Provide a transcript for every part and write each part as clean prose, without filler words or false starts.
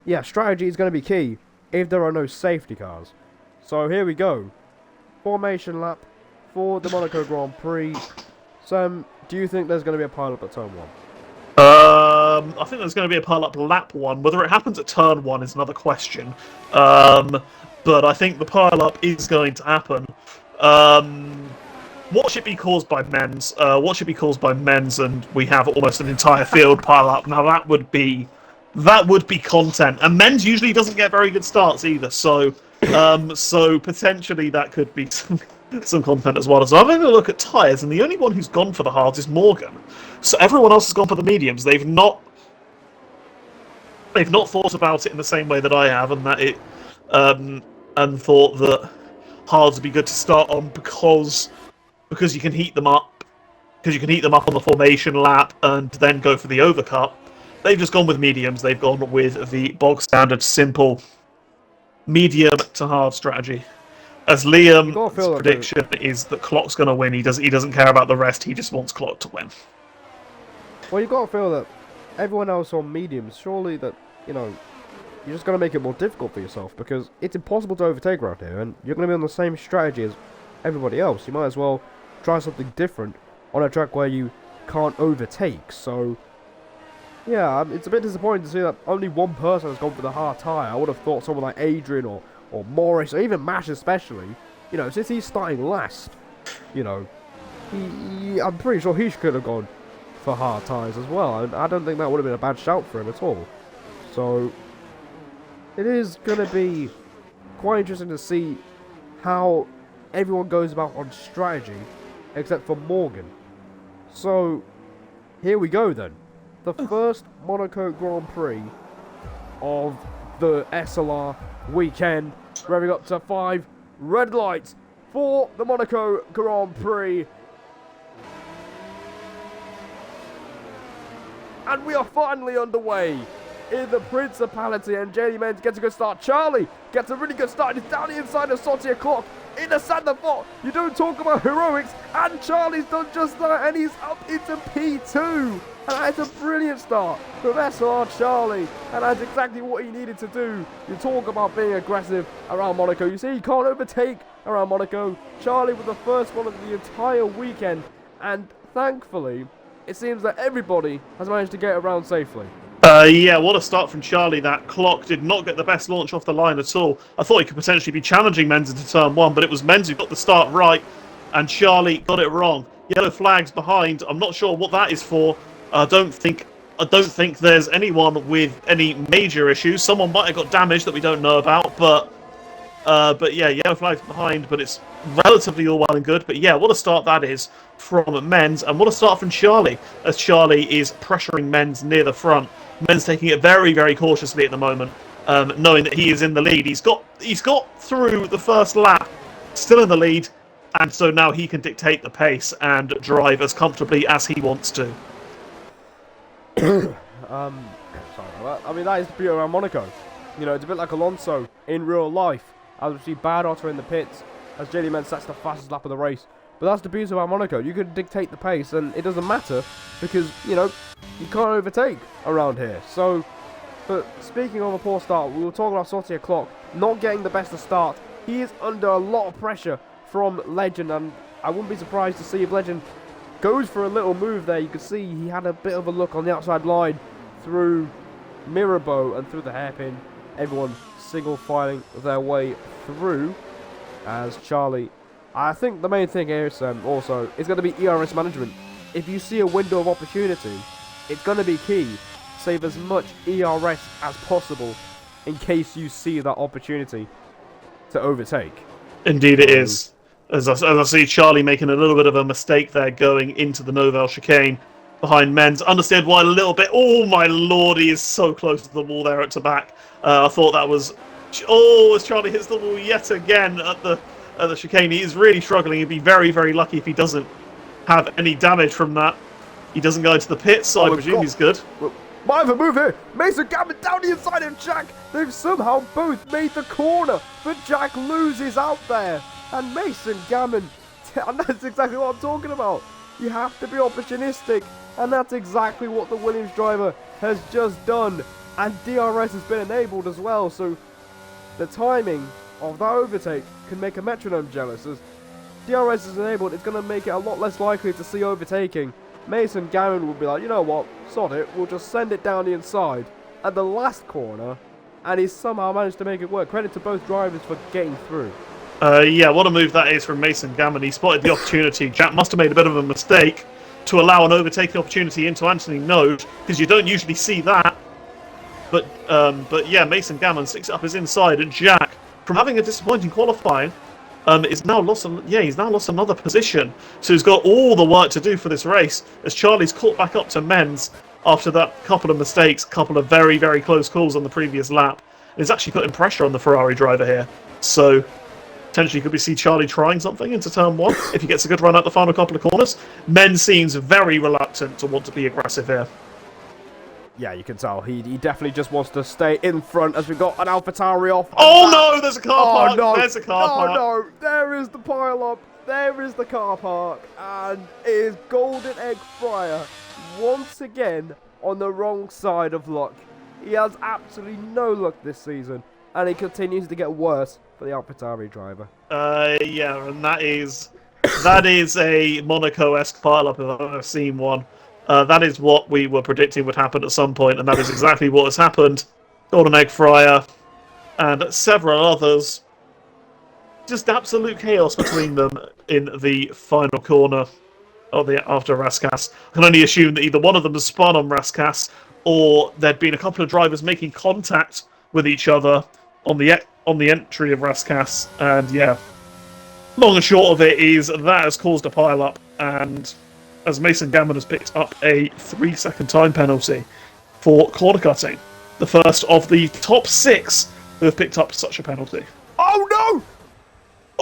Yeah, strategy is going to be key if there are no safety cars. So here we go. Formation lap for the Monaco Grand Prix. Sam, do you think there's going to be a pile-up at turn 1? I think there's going to be a pile up lap one. Whether it happens at turn one is another question. Um, but I think the pile up is going to happen. Um, what should be caused by men's? What should be caused by men's? And we have almost an entire field pile up. Now that would be content. And men's usually doesn't get very good starts either. So potentially that could be some content as well. So I'm having a look at tyres, and the only one who's gone for the hards is Morgan. So everyone else has gone for the mediums. They've not thought about it in the same way that I have, and thought that hards would be good to start on because you can heat them up on the formation lap and then go for the overcut. They've just gone with mediums. They've gone with the bog standard simple medium to hard strategy. As Liam's prediction is that Clock's going to win. He doesn't care about the rest. He just wants Clock to win. Well, you've got to feel that everyone else on mediums, surely that, you're just going to make it more difficult for yourself, because it's impossible to overtake around here, and you're going to be on the same strategy as everybody else. You might as well try something different on a track where you can't overtake. So, yeah, it's a bit disappointing to see that only one person has gone for the hard tyre. I would have thought someone like Adrian or Morris, or even Mash especially, since he's starting last, I'm pretty sure he could have gone for hard tyres as well, and I don't think that would have been a bad shout for him at all. So it is going to be quite interesting to see how everyone goes about on strategy, except for Morgan. So here we go then. The first Monaco Grand Prix of the SLR weekend, revving up to 5 red lights for the Monaco Grand Prix. And we are finally underway in the Principality, and JD Menz gets a good start. Charlie gets a really good start. He's down the inside of Sautia Clock in the center spot. You don't talk about heroics, and Charlie's done just that, and he's up into P2. And that's a brilliant start from SLR Charlie, and that's exactly what he needed to do. You talk about being aggressive around Monaco. You see, he can't overtake around Monaco. Charlie was the first one of the entire weekend, and thankfully, it seems that everybody has managed to get around safely. Yeah, what a start from Charlie. That Clock did not get the best launch off the line at all. I thought he could potentially be challenging Menz into turn 1, but it was Menz who got the start right, and Charlie got it wrong. Yellow flags behind. I'm not sure what that is for. I don't think there's anyone with any major issues. Someone might have got damage that we don't know about, but yeah, yellow flags behind, but it's relatively all well and good. But yeah, what a start that is from Menz, and what a start from Charlie, as Charlie is pressuring Menz near the front. Menz taking it very, very cautiously at the moment, knowing that he is in the lead. He's got through the first lap, still in the lead, and so now he can dictate the pace and drive as comfortably as he wants to. Sorry about that. I mean, that is the beauty around Monaco. It's a bit like Alonso in real life. As we see Bad Otter in the pits, as JD Menz sets the fastest lap of the race. But that's the beauty about Monaco. You can dictate the pace, and it doesn't matter because, you can't overtake around here. So, but speaking of a poor start, we were talking about Sautia Clock not getting the best of start. He is under a lot of pressure from Legend, and I wouldn't be surprised to see if Legend goes for a little move there. You can see he had a bit of a look on the outside line through Mirabeau and through the hairpin. Everyone single filing their way through as Charlie. I think the main thing here is also is going to be ERS management. If you see a window of opportunity, it's going to be key. Save as much ERS as possible in case you see that opportunity to overtake. Indeed it is. As I see Charlie making a little bit of a mistake there going into the Novell chicane behind Menz. Understand why a little bit. Oh my lord, he is so close to the wall there at the back. I thought that was... Oh, as Charlie hits the wall yet again at the chicane. He is really struggling. He'd be very, very lucky if he doesn't have any damage from that. He doesn't go into the pits, so I presume he's good. Might have a move here. Mason Gammon down the inside of Jack. They've somehow both made the corner, but Jack loses out there. And Mason Gammon, and that's exactly what I'm talking about. You have to be opportunistic, and that's exactly what the Williams driver has just done. and DRS has been enabled as well, so the timing of that overtake can make a metronome jealous. As DRS is enabled, it's going to make it a lot less likely to see overtaking. Mason Gammon will be like, you know what, sod it, we'll just send it down the inside at the last corner, and he's somehow managed to make it work. Credit to both drivers for getting through. Yeah, what a move that is from Mason Gammon. He spotted the opportunity. Jack must have made a bit of a mistake to allow an overtaking opportunity into Anthony Node, because you don't usually see that. But yeah, Mason Gammon sticks it up his inside, and Jack, from having a disappointing qualifying, is now lost. He's now lost another position. So he's got all the work to do for this race, as Charlie's caught back up to Menz after that couple of mistakes, couple of very, very close calls on the previous lap. And he's actually putting pressure on the Ferrari driver here. So potentially could we see Charlie trying something into turn 1 if he gets a good run at the final couple of corners. Menz seems very reluctant to want to be aggressive here. Yeah, you can tell. He definitely just wants to stay in front as we got an AlphaTauri off. Oh no, there's a car park. No. There's a car park. Oh no, there is the pile-up. There is the car park. And it is Golden Egg Fryer once again on the wrong side of luck. He has absolutely no luck this season, and it continues to get worse for the AlphaTauri driver. Yeah, and that is a Monaco-esque pile-up if I've ever seen one. That is what we were predicting would happen at some point, and that is exactly what has happened. Golden Egg Fryer and several others. Just absolute chaos between them in the final corner after Rascasse. I can only assume that either one of them has spun on Rascasse, or there'd been a couple of drivers making contact with each other on the entry of Rascasse, and yeah, long and short of it is that has caused a pile-up, and as Mason Gammon has picked up a 3-second time penalty for corner cutting. The first of the top 6 who have picked up such a penalty. Oh no!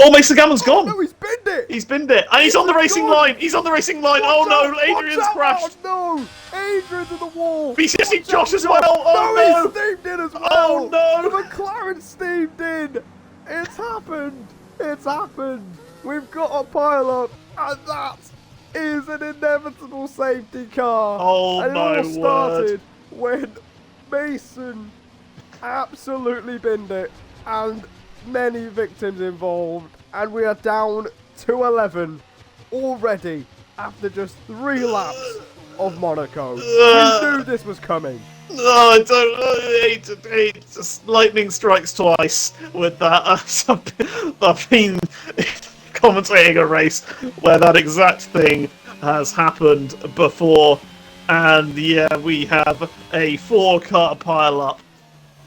Oh, Mason Gammon's gone! No, he's binned it! He's binned it! And he's on the racing line! He's on the racing line! Oh no, Adrian's crashed! Oh no! Adrian's in the wall! BCC Josh as well! Oh no! no! He steamed in as well! Oh no! The McLaren steamed in! It's happened! It's happened! We've got a pile-up, and that is an inevitable safety car. Oh and my it all started word! when Mason absolutely binned it, and many victims involved, and we are down to 11 already after just 3 laps of Monaco. We knew this was coming. Oh, I don't know. Just lightning strikes twice with that. I've been commentating a race where that exact thing has happened before, and yeah, we have a 4-car pile-up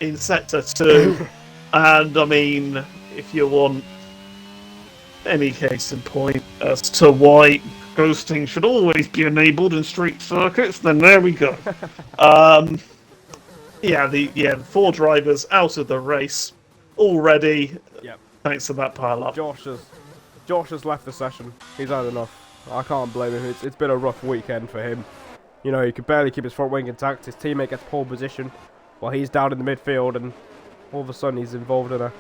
in sector 2, and I mean, if you want any case in point as to why ghosting should always be enabled in street circuits, then there we go. The 4 drivers out of the race already. Yep. Thanks to that pile-up. Josh has left the session. He's had enough. I can't blame him. It's been a rough weekend for him. You know, he could barely keep his front wing intact. His teammate gets pole position while he's down in the midfield, and all of a sudden he's involved in a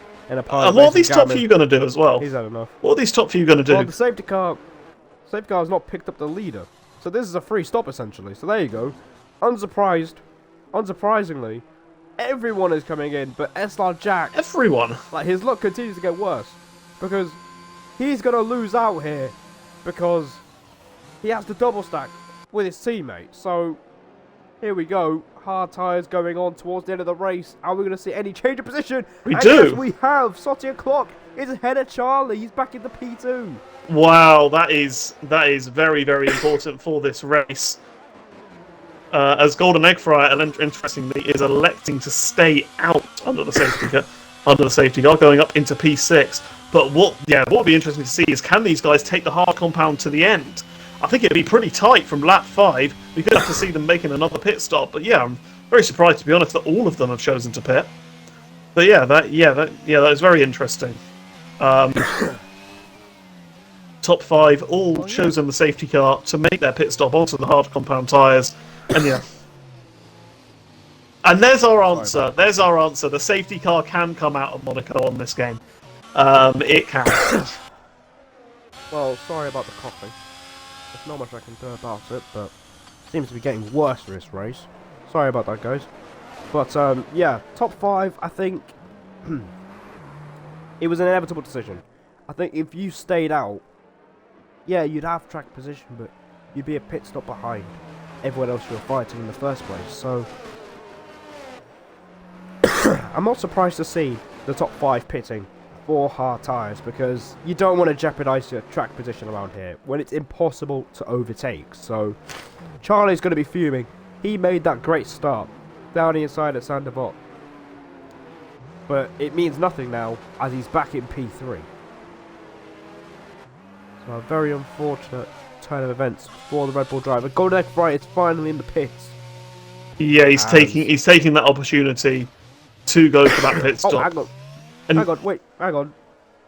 pile. And what are these top few going to do as well? He's had enough. What are these top few going to do? Well, the safety car has not picked up the leader, so this is a free stop essentially. So there you go. Unsurprisingly, everyone is coming in, but SLR Jack. Everyone. Like, his luck continues to get worse because he's gonna lose out here because he has to double stack with his teammate. So here we go. Hard tyres going on towards the end of the race. Are we going to see any change of position? We do. Yes, we have. Sotia Clock is ahead of Charlie. He's back in the P2. Wow, that is very, very important for this race. As Golden Egg Fryer, interestingly, is electing to stay out under the safety car, going up into P6. But what would be interesting to see is, can these guys take the hard compound to the end? I think it'd be pretty tight from lap 5. We could have to see them making another pit stop. But yeah, I'm very surprised, to be honest, that all of them have chosen to pit. But yeah, that is very interesting. Top 5 all chosen the safety car to make their pit stop onto the hard compound tyres. And yeah. And there's our answer. There's our answer. The safety car can come out of Monaco on this game. It can. Well, sorry about the coughing. There's not much I can do about it, but it seems to be getting worse for this race. Sorry about that, guys. But yeah, top 5. I think it was an inevitable decision. I think if you stayed out, yeah, you'd have track position, but you'd be a pit stop behind everyone else you were fighting in the first place. So I'm not surprised to see the top 5 pitting for hard tyres, because you don't want to jeopardise your track position around here when it's impossible to overtake. So Charlie's going to be fuming. He made that great start down the inside at Saint Devot, but it means nothing now as he's back in P3. So a very unfortunate turn of events for the Red Bull driver. Golden Egg Fright is finally in the pits. Yeah, he's taking that opportunity to go for that pit stop. Oh, hang on. Hang on.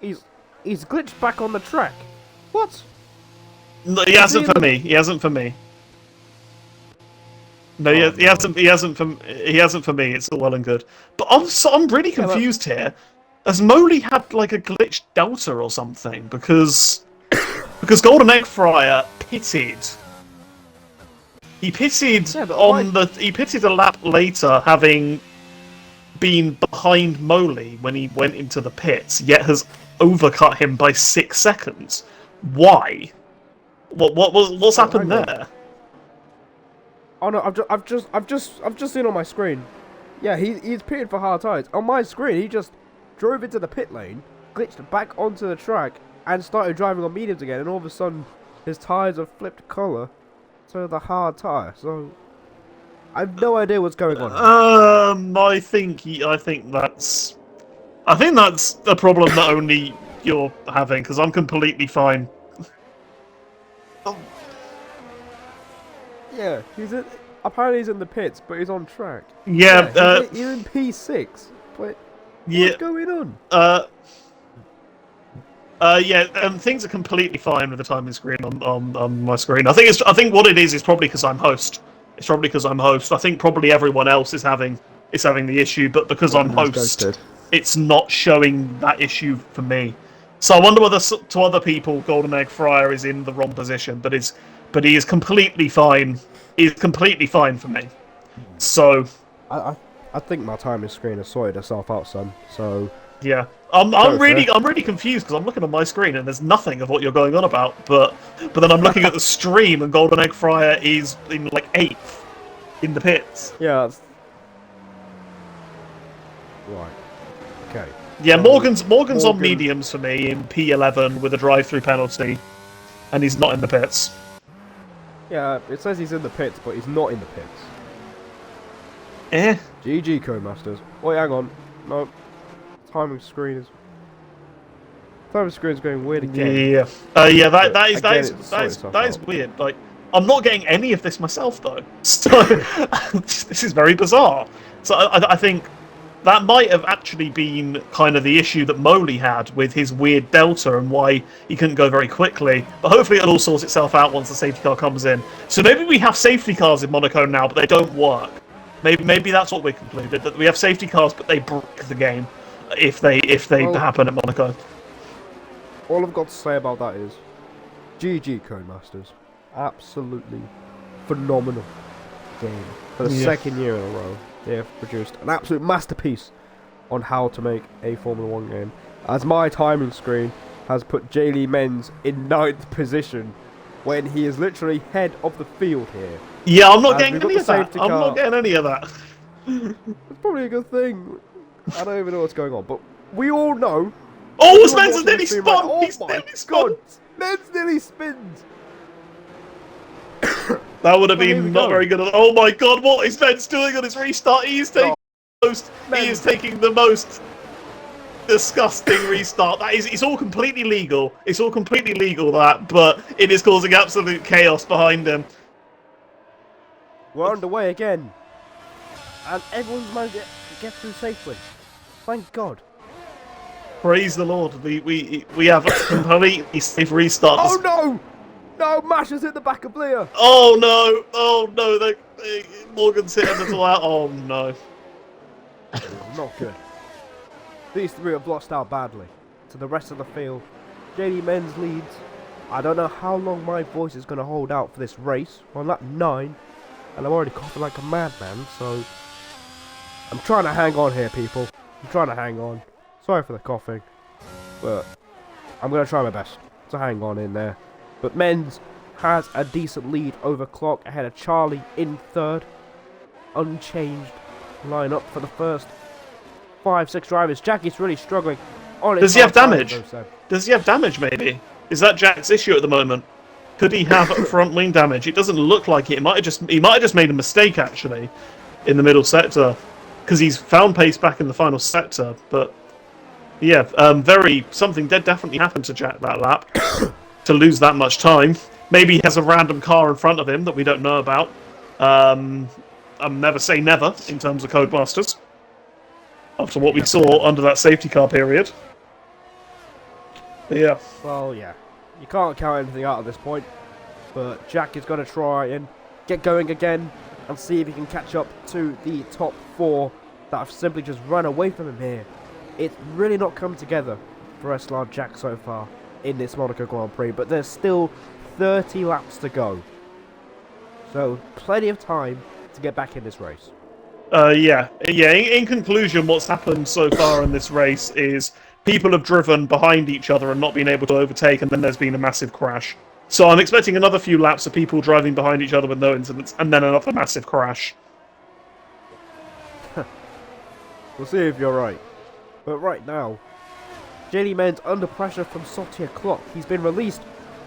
He's glitched back on the track. What? No, he hasn't for me. He hasn't for me. No, he hasn't for me. It's all well and good. But I'm really confused here. Has Moley had like a glitched delta or something? Because Golden Egg Fryer pitted. He pitted he pitted a lap later, having been behind Moley when he went into the pits, yet has overcut him by 6 seconds. Why? What's happened there? Oh no, I've just seen on my screen. Yeah, he's pitted for hard tyres. On my screen, he just drove into the pit lane, glitched back onto the track, and started driving on mediums again. And all of a sudden, his tyres have flipped colour to the hard tyre. So I have no idea what's going on. I think that's a problem that only you're having, because I'm completely fine. Yeah, apparently he's in the pits, but he's on track. Yeah, he's in P6. But yeah, what's going on? Things are completely fine with the timing screen on my screen. I think what it is probably because I'm host. It's probably because I'm host. I think probably everyone else is having the issue, but because I'm host, it's not showing that issue for me. So I wonder whether to other people Golden Egg Fryer is in the wrong position, but he is completely fine. He's completely fine for me. So I think my timing screen has sorted itself out, son. So yeah, I'm really confused because I'm looking on my screen and there's nothing of what you're going on about. But then I'm looking at the stream and Golden Egg Fryer is in like 8th in the pits. Yeah. Right. Okay. Yeah, Morgan's on mediums for me in P11 with a drive-through penalty, and he's not in the pits. Yeah, it says he's in the pits, but he's not in the pits. Eh? GG, Codemasters. Wait, hang on. No. Timing screen's going weird again. Yeah. That is weird. Like, I'm not getting any of this myself though. So this is very bizarre. So I think that might have actually been kind of the issue that Moley had with his weird delta and why he couldn't go very quickly. But hopefully it'll all sort itself out once the safety car comes in. So maybe we have safety cars in Monaco now, but they don't work. Maybe that's what we concluded, that we have safety cars, but they break the game if they happen at Monaco. All I've got to say about that is, GG Codemasters, absolutely phenomenal game. For the second year in a row, they have produced an absolute masterpiece on how to make a Formula 1 game. As my timing screen has put J.Lee Menz in 9th position when he is literally head of the field here. Yeah, I'm not getting any of that. I'm not getting any of that. It's probably a good thing. I don't even know what's going on, but we all know. Oh, Menz has nearly spun! Oh He's my nearly spun! Menz nearly spins! That would have been not very good. Oh my god, what is Menz doing on his restart? He is taking the most disgusting restart. It's all completely legal. It's all completely legal, but it is causing absolute chaos behind him. We're underway again. And everyone's managed to get through safely. Thank God. Praise the Lord. We have a completely safe restart. Oh no! No, Masher's hit the back of Leah. Oh no! Oh no! Morgan's hit him as well. Oh no! Not good. These three have lost out badly to the rest of the field. JD Menz leads. I don't know how long my voice is going to hold out for this race. We're on lap 9, and I'm already coughing like a madman. So I'm trying to hang on here, people. I'm trying to hang on. Sorry for the coughing, but I'm going to try my best to hang on in there. But Menz has a decent lead over Clock ahead of Charlie in third. Unchanged lineup for the first 5-6 drivers. Jackie's really struggling on his. Does he have damage? Does he have damage, maybe? Is that Jack's issue at the moment? Could he have front wing damage? It doesn't look like it. He might have just made a mistake, actually, in the middle sector. Because he's found pace back in the final sector. But, yeah, something definitely happened to Jack that lap. To lose that much time. Maybe he has a random car in front of him that we don't know about. I'll never say never in terms of Codemasters. After what we saw under that safety car period. But yeah. Well, yeah. You can't count anything out at this point. But Jack is going to try and get going again and see if he can catch up to the top 4 that have simply just run away from him here. It's really not come together for SLR Jack so far in this Monaco Grand Prix, but there's still 30 laps to go. So, plenty of time to get back in this race. Yeah. In conclusion, what's happened so far in this race is people have driven behind each other and not been able to overtake, and then there's been a massive crash. So I'm expecting another few laps of people driving behind each other with no incidents, and then another massive crash. We'll see if you're right. But right now, JD Menz under pressure from Sauter Clock. He's been released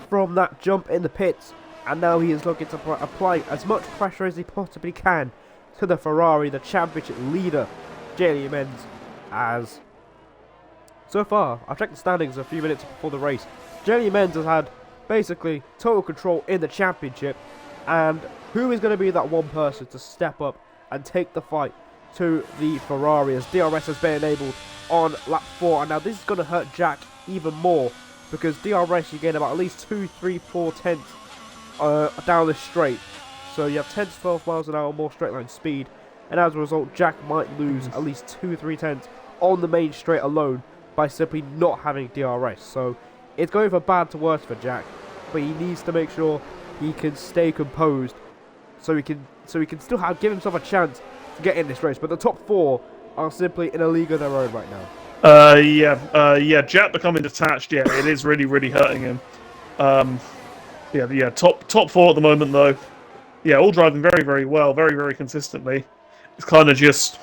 from that jump in the pits, and now he is looking to apply as much pressure as he possibly can to the Ferrari, the championship leader, JD Menz, as so far, I've checked the standings a few minutes before the race. JD Menz has had basically total control in the championship, and who is going to be that one person to step up and take the fight to the Ferrari, as DRS has been enabled on lap 4, and now this is going to hurt Jack even more, because DRS you gain about at least 2, 3, 4 tenths down the straight, so you have 10 to 12 miles an hour more straight line speed, and as a result Jack might lose at least 2, 3 tenths on the main straight alone by simply not having DRS. So it's going from bad to worse for Jack, but he needs to make sure he can stay composed so he can still give himself a chance to get in this race. But the top 4 are simply in a league of their own right now. Yeah, Jack becoming detached, yeah, it is really, really hurting him. Top 4 at the moment though. Yeah, all driving very, very well, very, very consistently. It's kind of just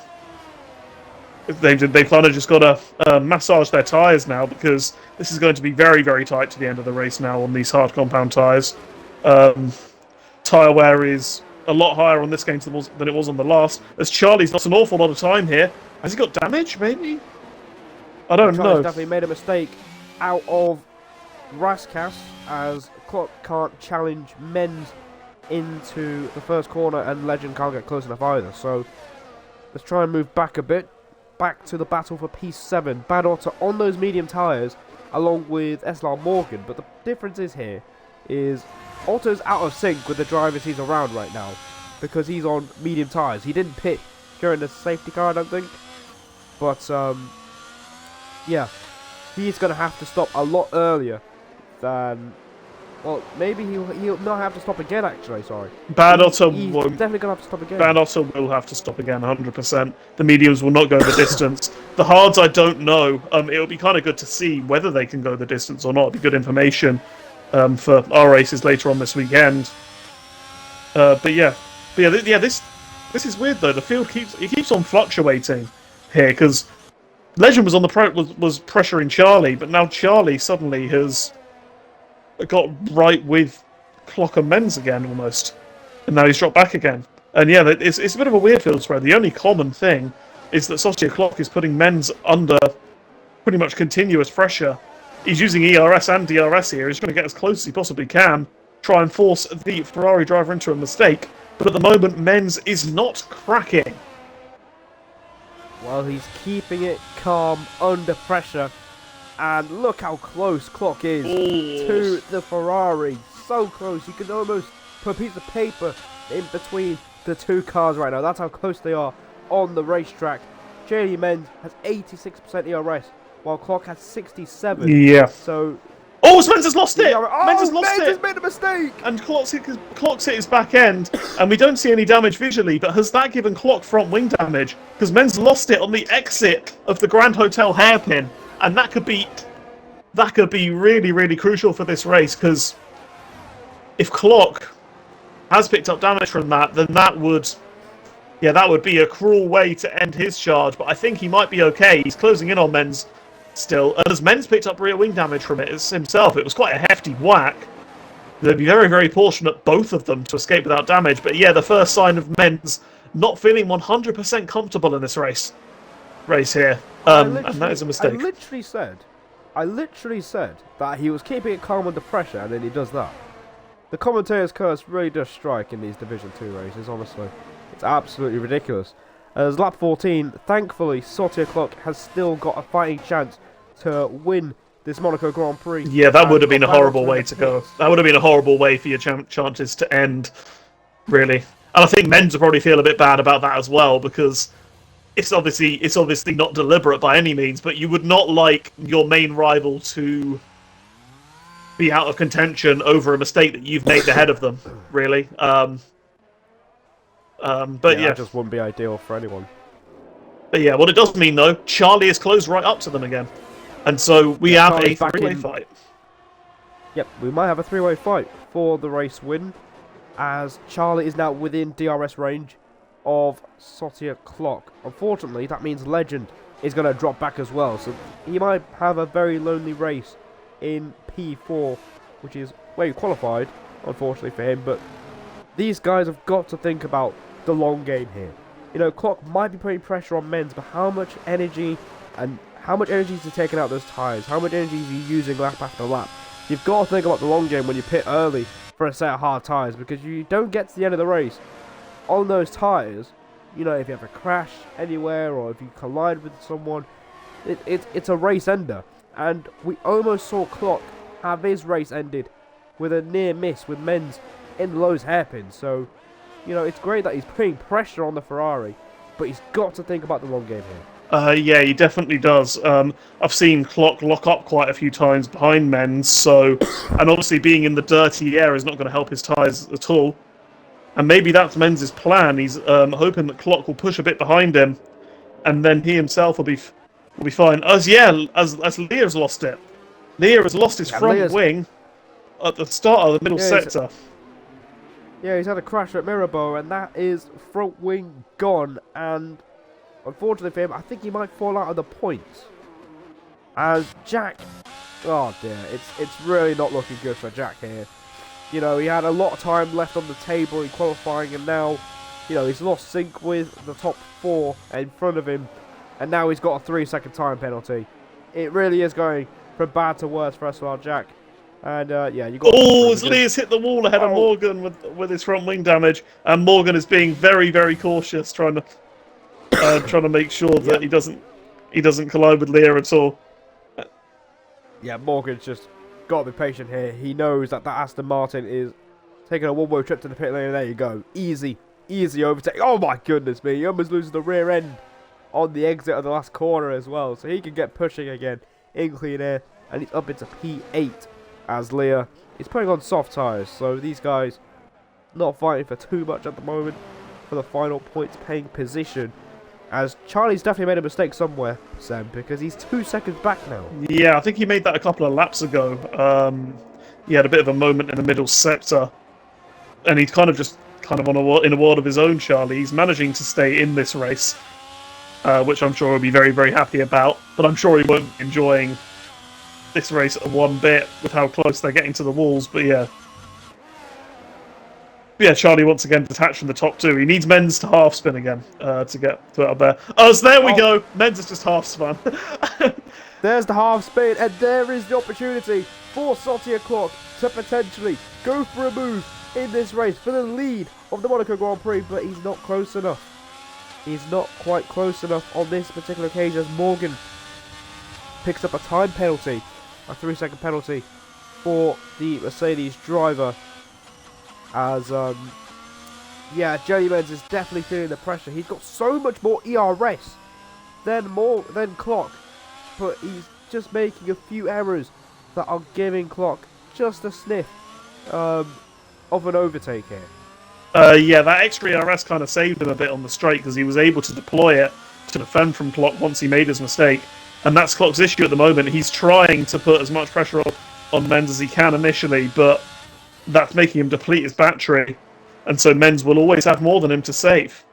they've kind of just got to massage their tyres now, because this is going to be very, very tight to the end of the race now on these hard compound tyres. Tyre wear is a lot higher on this game than it was on the last, as Charlie's lost an awful lot of time here. Has he got damage, maybe? I don't know. Charlie's definitely made a mistake out of Raskas, as Clock can't challenge Menz into the first corner, and Legend can't get close enough either. So let's try and move back a bit. Back to the battle for P7. Bad Otter on those medium tyres along with SLR Morgan, but the difference is Otto's out of sync with the drivers he's around right now, because he's on medium tyres. He didn't pit during the safety car, I don't think, but yeah, he's going to have to stop a lot earlier than, well, maybe he'll not have to stop again, actually, sorry. Bad Otto he's won't. Definitely going to have to stop again. Bad Otto will have to stop again, 100%. The mediums will not go the distance. The hards, I don't know. It'll be kind of good to see whether they can go the distance or not. It'll be good information for our races later on this weekend. This is weird though. The field keeps on fluctuating here, because Legend was on the was pressuring Charlie, but now Charlie suddenly has got right with Clock and Menz again almost, and now he's dropped back again. And yeah, it's a bit of a weird field spread. The only common thing is that Sauter Clock is putting Menz under pretty much continuous pressure. He's using ERS and DRS here. He's going to get as close as he possibly can, try and force the Ferrari driver into a mistake. But at the moment, Menz is not cracking. Well, he's keeping it calm under pressure. And look how close Clock is to the Ferrari. So close. You can almost put a piece of paper in between the two cars right now. That's how close they are on the racetrack. JD Menz has 86% ERS, while Clock has 67. Yeah. So Oh, Menz has lost it! Oh, Menz has lost Menz it! has made a mistake! And Clock's hit his back end, and we don't see any damage visually, but has that given Clock front wing damage? Because Menz lost it on the exit of the Grand Hotel hairpin, and that could be really, really crucial for this race, because if Clock has picked up damage from that, then that would be a cruel way to end his charge, but I think he might be okay. He's closing in on Menz still, and as Menz picked up rear wing damage from it himself, it was quite a hefty whack. They'd be very, very fortunate, both of them, to escape without damage, but yeah, the first sign of Menz not feeling 100% comfortable in this race here, and that is a mistake. I literally said that he was keeping it calm under pressure, and then he does that. The commentator's curse really does strike in these Division 2 races, honestly. It's absolutely ridiculous. As lap 14, thankfully, Sauter Clock has still got a fighting chance to win this Monaco Grand Prix. Yeah, that would have been a horrible way to go. That would have been a horrible way for your chances to end, really. And I think Menz will probably feel a bit bad about that as well, because it's obviously not deliberate by any means, but you would not like your main rival to be out of contention over a mistake that you've made ahead of them, really. But yeah, that just wouldn't be ideal for anyone. But yeah, what it does mean though, Charlie is close right up to them again, and so we have Charlie's a three-way fight. Yep, we might have a three-way fight for the race win, as Charlie is now within DRS range of Sauter Clock. Unfortunately, that means Legend is going to drop back as well, so he might have a very lonely race in P4, which is where he qualified, unfortunately for him, but these guys have got to think about the long game here. You know, Clock might be putting pressure on Menz, but how much energy is he taking out those tyres? How much energy is he using lap after lap? You've got to think about the long game when you pit early for a set of hard tyres, because you don't get to the end of the race on those tyres. You know, if you have a crash anywhere or if you collide with someone, it's a race ender. And we almost saw Clock have his race ended with a near miss with Menz in Lowe's hairpin. So, you know, it's great that he's putting pressure on the Ferrari, but he's got to think about the long game here. Yeah, he definitely does. I've seen Clock lock up quite a few times behind Menz, so, and obviously being in the dirty air is not going to help his tyres at all. And maybe that's Menz's plan. He's hoping that Clock will push a bit behind him, and then he himself will be fine. As Lear's lost it. Lear has lost his front wing at the start of the middle sector. Yeah, he's had a crash at Mirabeau, and that is front wing gone. And unfortunately for him, I think he might fall out of the points. As Jack, oh dear, it's really not looking good for Jack here. You know, he had a lot of time left on the table in qualifying, and now, you know, he's lost sync with the top 4 in front of him, and now he's got a 3-second time penalty. It really is going from bad to worse for SLR Jack. And yeah, you got. Oh, as Lear's hit the wall ahead of Morgan with his front wing damage, and Morgan is being very, very cautious, trying to make sure that he doesn't collide with Lear at all. Yeah, Morgan's just got to be patient here. He knows that Aston Martin is taking a one-way trip to the pit lane, and there you go, easy overtake. Oh my goodness me, he almost loses the rear end on the exit of the last corner as well, so he can get pushing again in clean air, and he's up into P8. As Lear is putting on soft tyres, so these guys not fighting for too much at the moment for the final points paying position. As Charlie's definitely made a mistake somewhere, Sam, because he's 2 seconds back now. Yeah, I think he made that a couple of laps ago. He had a bit of a moment in the middle sector, and he's kind of in a world of his own. Charlie, he's managing to stay in this race, which I'm sure he'll be very, very happy about. But I'm sure he won't be enjoying this race one bit with how close they're getting to the walls. But yeah, Charlie once again detached from the top 2. He needs Menz to half spin again to get to it up there. Oh, so there we go. Menz is just half spun. There's the half spin, and there is the opportunity for Sauter Clock to potentially go for a move in this race for the lead of the Monaco Grand Prix, but he's not close enough. He's not quite close enough on this particular occasion, as Morgan picks up a time penalty, a 3-second penalty for the Mercedes driver. As yeah, Jelly Menz is definitely feeling the pressure. He's got so much more ERS than Clock, but he's just making a few errors that are giving Clock just a sniff of an overtake here. Yeah, that extra ERS kind of saved him a bit on the straight because he was able to deploy it to defend from Clock once he made his mistake. And that's Clock's issue at the moment. He's trying to put as much pressure on Menz as he can initially, but that's making him deplete his battery. And so Menz will always have more than him to save.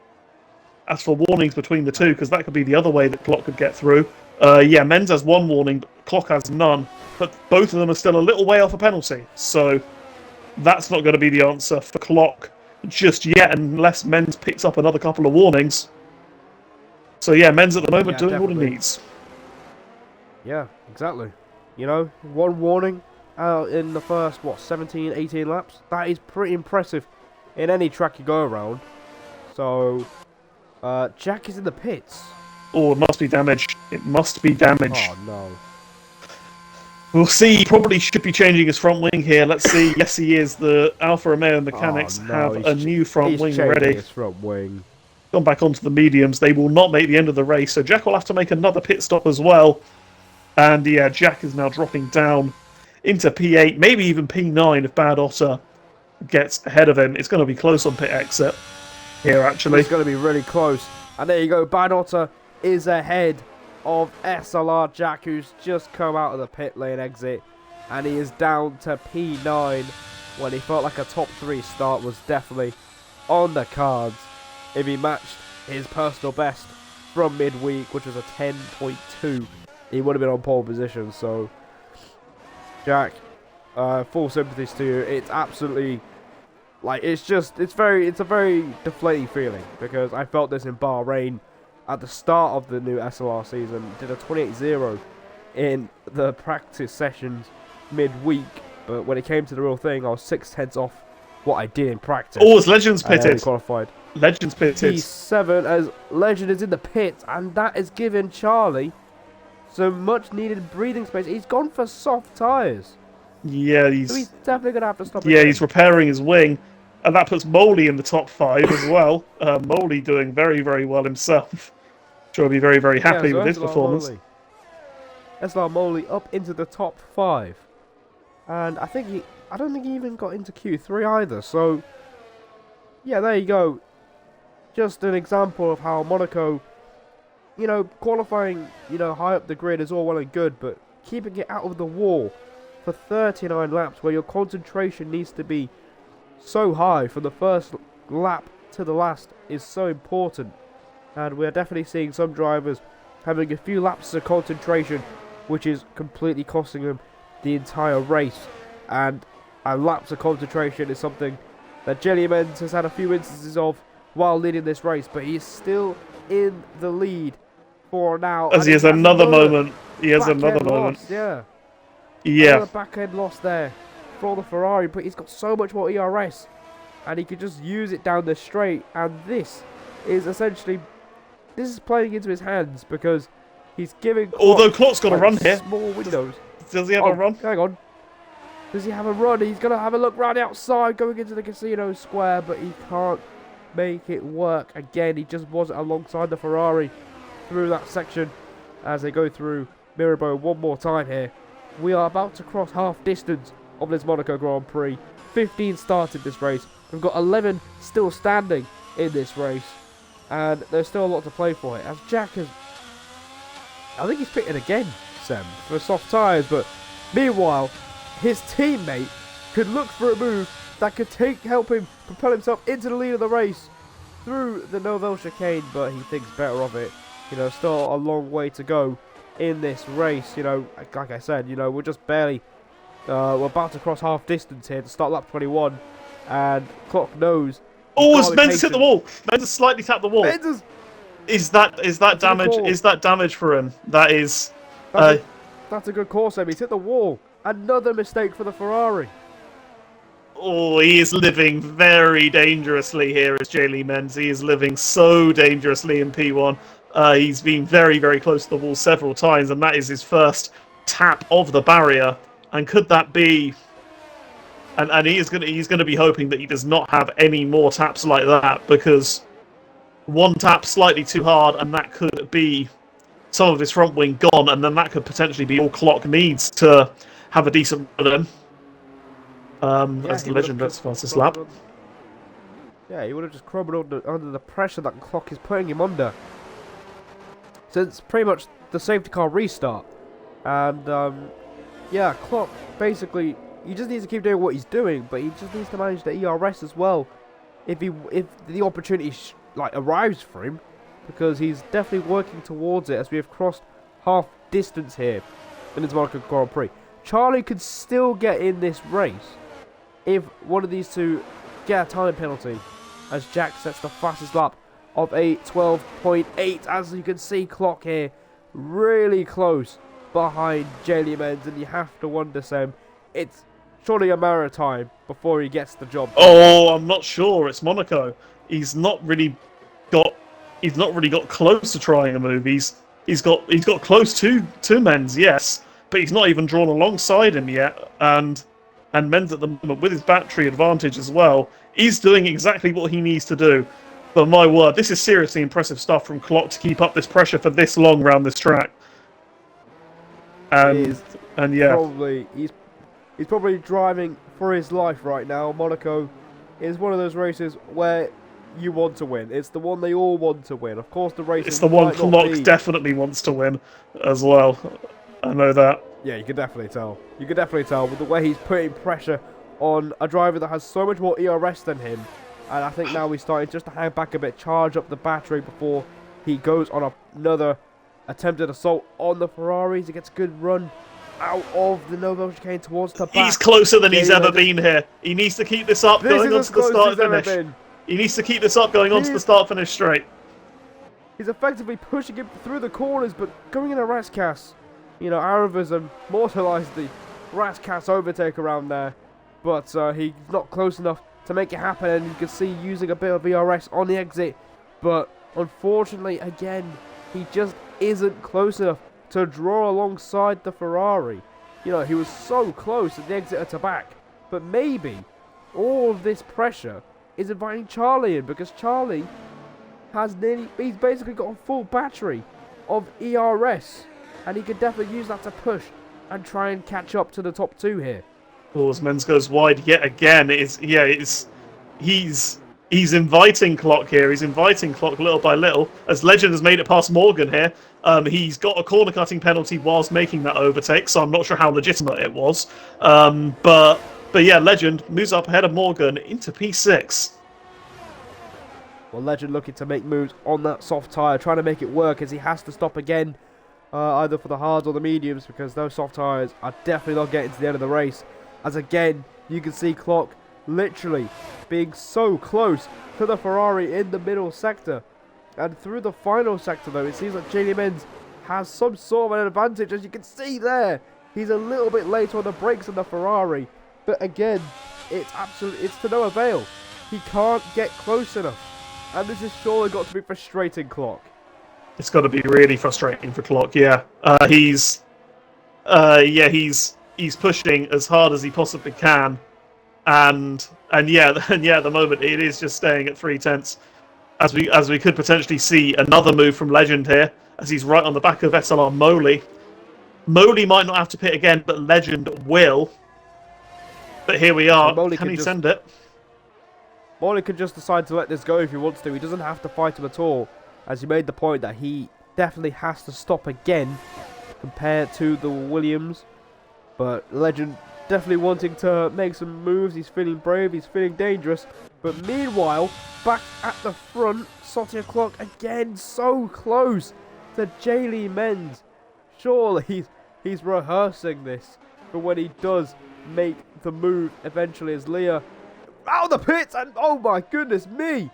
As for warnings between the two, because that could be the other way that Clock could get through. Yeah, Menz has one warning, but Clock has none. But both of them are still a little way off a penalty. So that's not going to be the answer for Clock just yet, unless Menz picks up another couple of warnings. So yeah, Menz at the moment doing what he needs. Yeah, exactly. You know, one warning in the first, 17, 18 laps? That is pretty impressive in any track you go around. So, Jack is in the pits. Oh, it must be damaged. It must be damaged. Oh, no. We'll see. He probably should be changing his front wing here. Let's see. Yes, he is. The Alfa Romeo mechanics have a new front wing ready. His front wing. Gone back onto the mediums. They will not make the end of the race, so Jack will have to make another pit stop as well. And yeah, Jack is now dropping down into P8, maybe even P9 if Bad Otter gets ahead of him. It's going to be close on pit exit here, actually. It's going to be really close. And there you go. Bad Otter is ahead of SLR Jack, who's just come out of the pit lane exit, and he is down to P9 when he felt like a top 3 start was definitely on the cards if he matched his personal best from midweek, which was a 10.2. He would have been on pole position. So Jack, full sympathies to you. It's absolutely it's a very deflating feeling, because I felt this in Bahrain at the start of the new SLR season. Did a 28-0 in the practice sessions midweek, but when it came to the real thing, I was 6/10 off what I did in practice. Oh, it's Legends pitted. Qualified. Legends pitted. P7 as Legend is in the pit, and that has given Charlie some much needed breathing space. He's gone for soft tyres. Yeah, so he's definitely going to have to stop. Yeah, again. He's repairing his wing. And that puts Moley in the top 5 as well. Moley doing very, very well himself. Sure, he'll be very, very happy with his performance. SLR Moley up into the top 5. And I don't think he even got into Q3 either. So, yeah, there you go. Just an example of how Monaco, qualifying, high up the grid is all well and good, but keeping it out of the wall for 39 laps where your concentration needs to be so high from the first lap to the last is so important. And we're definitely seeing some drivers having a few lapses of concentration, which is completely costing them the entire race. And a lapse of concentration is something that Jelly Menz has had a few instances of while leading this race, but he's still in the lead for now. As he has another moment. He has another moment. Yeah. Another back end loss there for the Ferrari, but he's got so much more ERS, and he could just use it down the straight. And this is playing into his hands, because he's giving. Although Clock's got a run here. Small windows. Does he have a run? Hang on. Does he have a run? He's gonna have a look round the outside, going into the casino square, but he can't make it work. Again, he just wasn't alongside the Ferrari through that section as they go through Mirabeau one more time here. We are about to cross half distance of this Monaco Grand Prix. 15 started this race. We've got 11 still standing in this race, and there's still a lot to play for it. As Jack has, I think he's pitting again, Sam, for soft tyres, but meanwhile, his teammate could look for a move that could help him propel himself into the lead of the race through the Novelle chicane, but he thinks better of it. Still a long way to go in this race. Like I said, we're just barely. We're about to cross half distance here to start lap 21, and Clock knows. Oh, it's Menz hit the wall. Menz slightly tapped the wall. Is that damage? Is that damage for him? That is. That's a good call, Sam. He's hit the wall. Another mistake for the Ferrari. Oh, he is living very dangerously here as J. Menz. He is living so dangerously in P1. He's been very, very close to the wall several times, and that is his first tap of the barrier. And could that be? And he's going to be hoping that he does not have any more taps like that, because one tap slightly too hard, and that could be some of his front wing gone, and then that could potentially be all Clock needs to have a decent run Yeah, as he the would have legend at just fastest lap. Yeah, he would have just crumbled under the pressure that clock is putting him under. So it's pretty much the safety car restart. And, yeah, clock, basically, he just needs to keep doing what he's doing, but he just needs to manage the ERS as well. If the opportunity, arrives for him, because he's definitely working towards it as we have crossed half distance here in this Monaco Grand Prix. Charlie could still get in this race if one of these two get a time penalty, as Jack sets the fastest lap of a 12.8. As you can see, clock here really close behind Jaylee Menz, and you have to wonder, Sam, it's surely a matter of time before he gets the job done. Oh, I'm not sure. It's Monaco. He's not really got close to trying a move. He's got close to Menz, yes, but he's not even drawn alongside him yet. And Menz at the moment, with his battery advantage as well, he's doing exactly what he needs to do. But my word, this is seriously impressive stuff from Clock to keep up this pressure for this long around this track. And yeah, He's probably driving for his life right now. Monaco is one of those races where you want to win. It's the one they all want to win. Of course, the race. It's the one Clock definitely wants to win as well. I know that. Yeah, you can definitely tell. You can definitely tell with the way he's putting pressure on a driver that has so much more ERS than him. And I think now he's starting just to hang back a bit, charge up the battery before he goes on another attempted assault on the Ferraris. He gets a good run out of the Nobel chicane towards the back. He's closer than he's ever been here. He needs to keep this up, going on to the start finish. He needs to keep this up, going on to the start finish straight. He's effectively pushing him through the corners, but going in a Rascasse. You know, Aravis immortalised the Rascasse overtake around there, but he's not close enough to make it happen, and you can see using a bit of ERS on the exit, but unfortunately, again, he just isn't close enough to draw alongside the Ferrari. You know, he was so close at the exit at the back, but maybe all of this pressure is inviting Charlie in, because Charlie he's basically got a full battery of ERS, and he could definitely use that to push and try and catch up to the top two here. Oh, as Menz goes wide yet again, he's inviting Clock here. He's inviting Clock little by little. As Legend has made it past Morgan here, he's got a corner cutting penalty whilst making that overtake, so I'm not sure how legitimate it was. But yeah, Legend moves up ahead of Morgan into P6. Well, Legend looking to make moves on that soft tyre, trying to make it work as he has to stop again, either for the hards or the mediums, because those soft tyres are definitely not getting to the end of the race. As again, you can see Clock literally being so close to the Ferrari in the middle sector. And through the final sector, though, it seems like Jaylee Menz has some sort of an advantage. As you can see there, he's a little bit late on the brakes in the Ferrari. But again, it's to no avail. He can't get close enough. And this has surely got to be frustrating, Clock. It's got to be really frustrating for Clock, yeah. He's pushing as hard as he possibly can. And yeah, at the moment it is just staying at 3/10, as we could potentially see another move from Legend here, as he's right on the back of SLR Moley. Moley might not have to pit again, but Legend will. But here we are. Can he send it? Moley could just decide to let this go if he wants to. He doesn't have to fight him at all, as he made the point that he definitely has to stop again compared to the Williams. But Legend definitely wanting to make some moves. He's feeling brave, he's feeling dangerous. But meanwhile, back at the front, Sotia Clock again so close to Jaylee Menz. Surely he's rehearsing this for when he does make the move eventually, as Leah out of the pits, and oh my goodness me,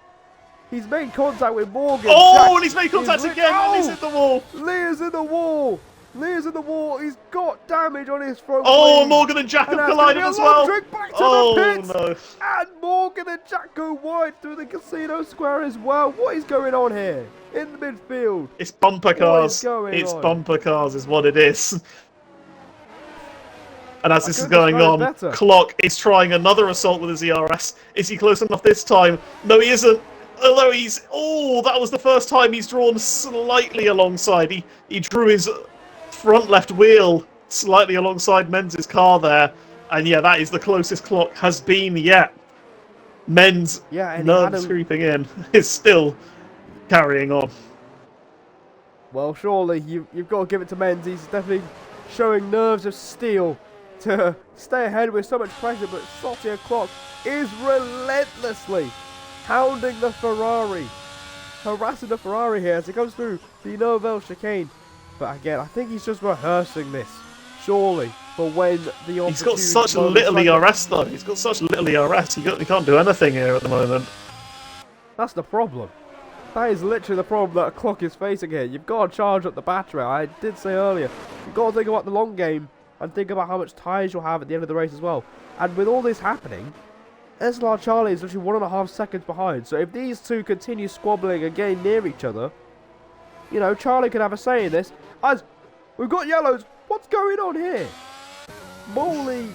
he's made contact with Morgan. Oh, and he's made contact again, and he's hit the wall. Leah's in the wall. Leah's in the wall. He's got damage on his front wing. Morgan and Jack have collided as well. Back to the pits. No. And Morgan and Jack go wide through the casino square as well. What is going on here in the midfield? It's bumper cars. Bumper cars is what it is. And as this is going on, Clock is trying another assault with his ERS. Is he close enough this time? No, he isn't. Although that was the first time he's drawn slightly alongside. He drew his front left wheel slightly alongside Menz's car there. And yeah, that is the closest Clock has been yet. Men's Yeah, and nerves creeping in is still carrying on. Well, surely you've got to give it to Menz. He's definitely showing nerves of steel to stay ahead with so much pressure, but Sauter Clock is relentlessly hounding the Ferrari, harassing the Ferrari here as it comes through the Nouvelle chicane. But again, I think he's just rehearsing this, surely, for when the He's got such little ERS though. He's got such little ERS. He can't do anything here at the moment. That's the problem. That is literally the problem that Clock is facing here. You've got to charge up the battery. I did say earlier, you've got to think about the long game and think about how much tyres you'll have at the end of the race as well. And with all this happening, SLR Charlie is literally 1.5 seconds behind. So if these two continue squabbling and getting near each other, you know, Charlie could have a say in this. As we've got yellows, what's going on here? Molly,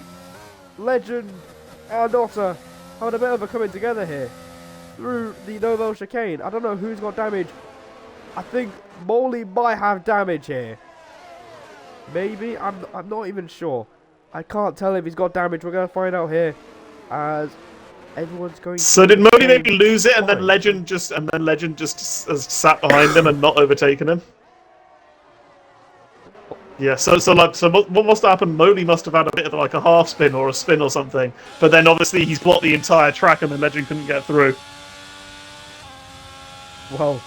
Legend, and Otter having a bit of a coming together here through the Nouvelle chicane. I don't know who's got damage. I think Molly might have damage here. Maybe, I'm not even sure. I can't tell if he's got damage. We're going to find out here as everyone's going. So did Molly maybe lose it and then Legend just has sat behind him and not overtaken him? Yeah, so what must have happened? Molly must have had a bit of like a half spin or a spin or something, but then obviously he's blocked the entire track and the Legend couldn't get through. Well,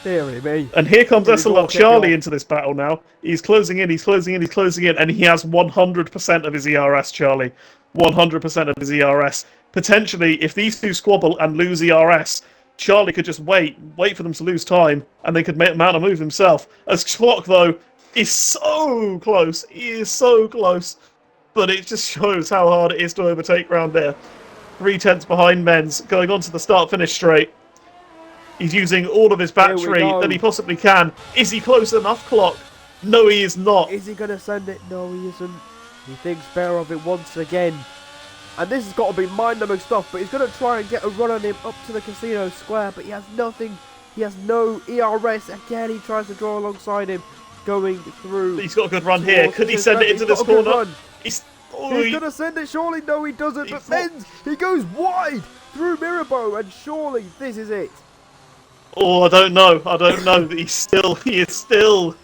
dearie me. And here comes SLR Charlie into this battle now. He's closing in, he's closing in, he's closing in, and he has 100% of his ERS, Charlie. 100% of his ERS. Potentially, if these two squabble and lose ERS, Charlie could just wait for them to lose time, and they could mount a move himself. As Clock, though, is so close. He is so close. But it just shows how hard it is to overtake round there. 3/10 behind Menz, going on to the start-finish straight. He's using all of his battery that he possibly can. Is he close enough, Clock? No, he is not. Is he going to send it? No, he isn't. He thinks better of it once again. And this has got to be mind-numbing stuff, but he's going to try and get a run on him up to the casino square, but he has nothing. He has no ERS. Again, he tries to draw alongside him, going through. He's got a good run here. Could he send it into this corner? He's going to send it, surely. No, he doesn't. But Menz, he goes wide through Mirabeau, and surely this is it. Oh, I don't know. I don't know. He is still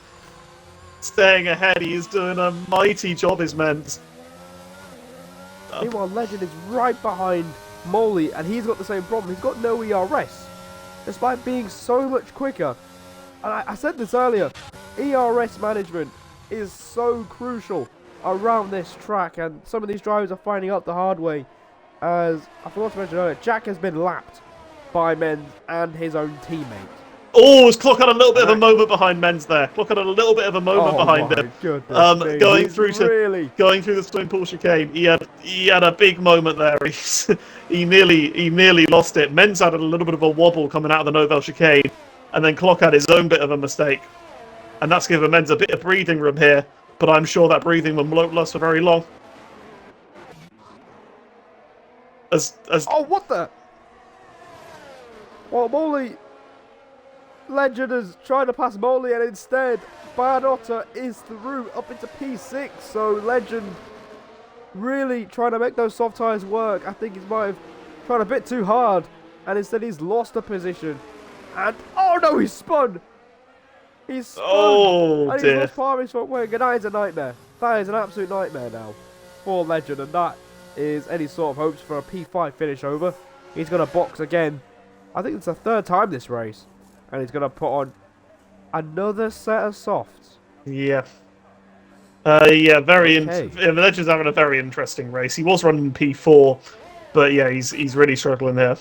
staying ahead. He is doing a mighty job, his Menz. Meanwhile, Legend is right behind Molly, and he's got the same problem. He's got no ERS, despite being so much quicker. And I said this earlier, ERS management is so crucial around this track, and some of these drivers are finding out the hard way. As I forgot to mention earlier, Jack has been lapped by Menz and his own teammate. Oh, Clock had a little bit of a moment behind Menz there. Clock had a little bit of a moment behind him. Going through the swimming pool chicane, he had a big moment there. He nearly lost it. Menz had a little bit of a wobble coming out of the Nouvelle chicane, and then Clock had his own bit of a mistake, and that's given Menz a bit of breathing room here. But I'm sure that breathing room won't last for very long. Oh, what the? Well, Molly, Legend is trying to pass Molly, and instead, Bad Otter is through up into P6. So Legend really trying to make those soft tyres work. I think he might have tried a bit too hard, and instead he's lost a position. And oh no, he's spun. He's spun. Oh and dear. He's lost part of his front wing, and that is a nightmare. That is an absolute nightmare now for Legend, and that is any sort of hopes for a P5 finish over. He's going to box again. I think it's the third time this race, and he's going to put on another set of softs. Yeah. Yeah, Legend's having a very interesting race. He was running P4, but yeah, he's really struggling there.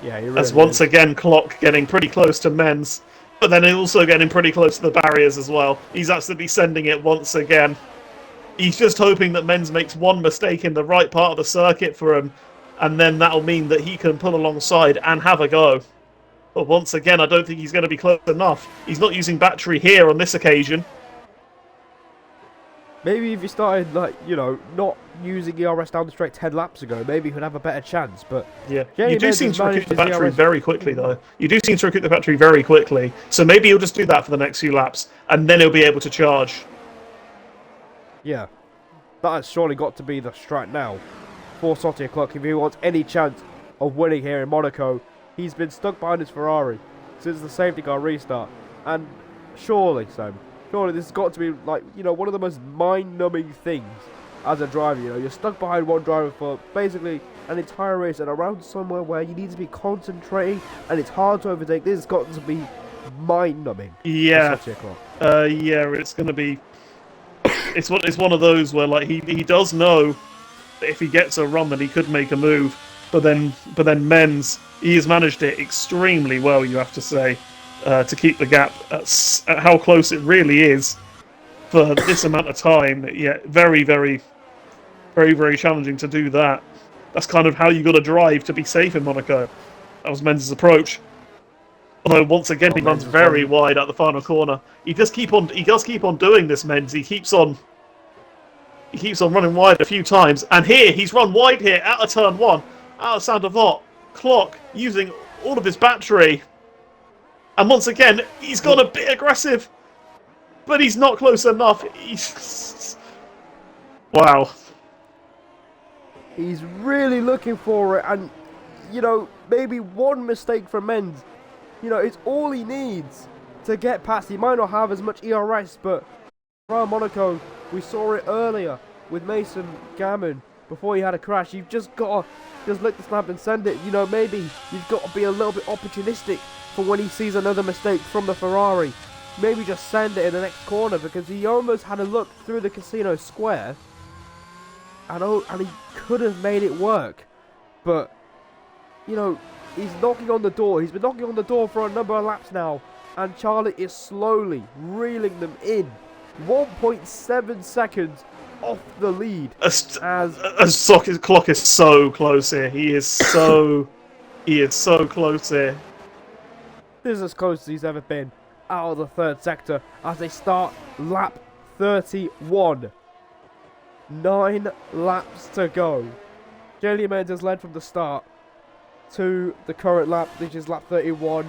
Yeah, he really As once again, Clock getting pretty close to Menz, but then also getting pretty close to the barriers as well. He's absolutely sending it once again. He's just hoping that Menz makes one mistake in the right part of the circuit for him, and then that'll mean that he can pull alongside and have a go. But once again, I don't think he's going to be close enough. He's not using battery here on this occasion. Maybe if you started, like, you know, not using ERS down the straight 10 laps ago, maybe you could have a better chance, but... Yeah, you do seem to recoup the battery very quickly, though. You do seem to recoup the battery very quickly, so maybe he'll just do that for the next few laps, and then he'll be able to charge. Yeah, that has surely got to be the strat now for Sauter Clock if he wants any chance of winning here in Monaco. He's been stuck behind his Ferrari since the safety car restart, and surely, Sam, surely this has got to be like, you know, one of the most mind-numbing things as a driver. You know, you're stuck behind one driver for basically an entire race and around somewhere where you need to be concentrating, and it's hard to overtake. This has got to be mind-numbing. Yeah, for Sauter Clock. yeah, it's gonna be. It's one of those where like he does know that if he gets a run, then he could make a move. But then Menz, he has managed it extremely well, you have to say, to keep the gap at how close it really is for this amount of time. Yeah, very, very, very, very challenging to do that. That's kind of how you got to drive to be safe in Monaco. That was Menz's approach. Although once again he runs very wide at the final corner. He does keep on doing this, Menz. He keeps on running wide a few times, and here he's run wide here out of turn 1. Out of Saint Devote, Clock using all of his battery. And once again, he's got a bit aggressive. But he's not close enough. Wow. He's really looking for it, and, you know, maybe one mistake from Menz, you know, it's all he needs to get past. He might not have as much ERS, but around Monaco, we saw it earlier with Mason Gammon. Before he had a crash, you've just got to just lick the snap and send it. You know, maybe you've got to be a little bit opportunistic for when he sees another mistake from the Ferrari. Maybe just send it in the next corner, because he almost had a look through the casino square, and he could have made it work. But, you know, he's knocking on the door. He's been knocking on the door for a number of laps now, and Charlie is slowly reeling them in. 1.7 seconds off the lead. Clock is so close here. He is so close here. This is as close as he's ever been out of the third sector as they start lap 31. 9 laps to go. Jalen Menz has led from the start to the current lap, which is lap 31,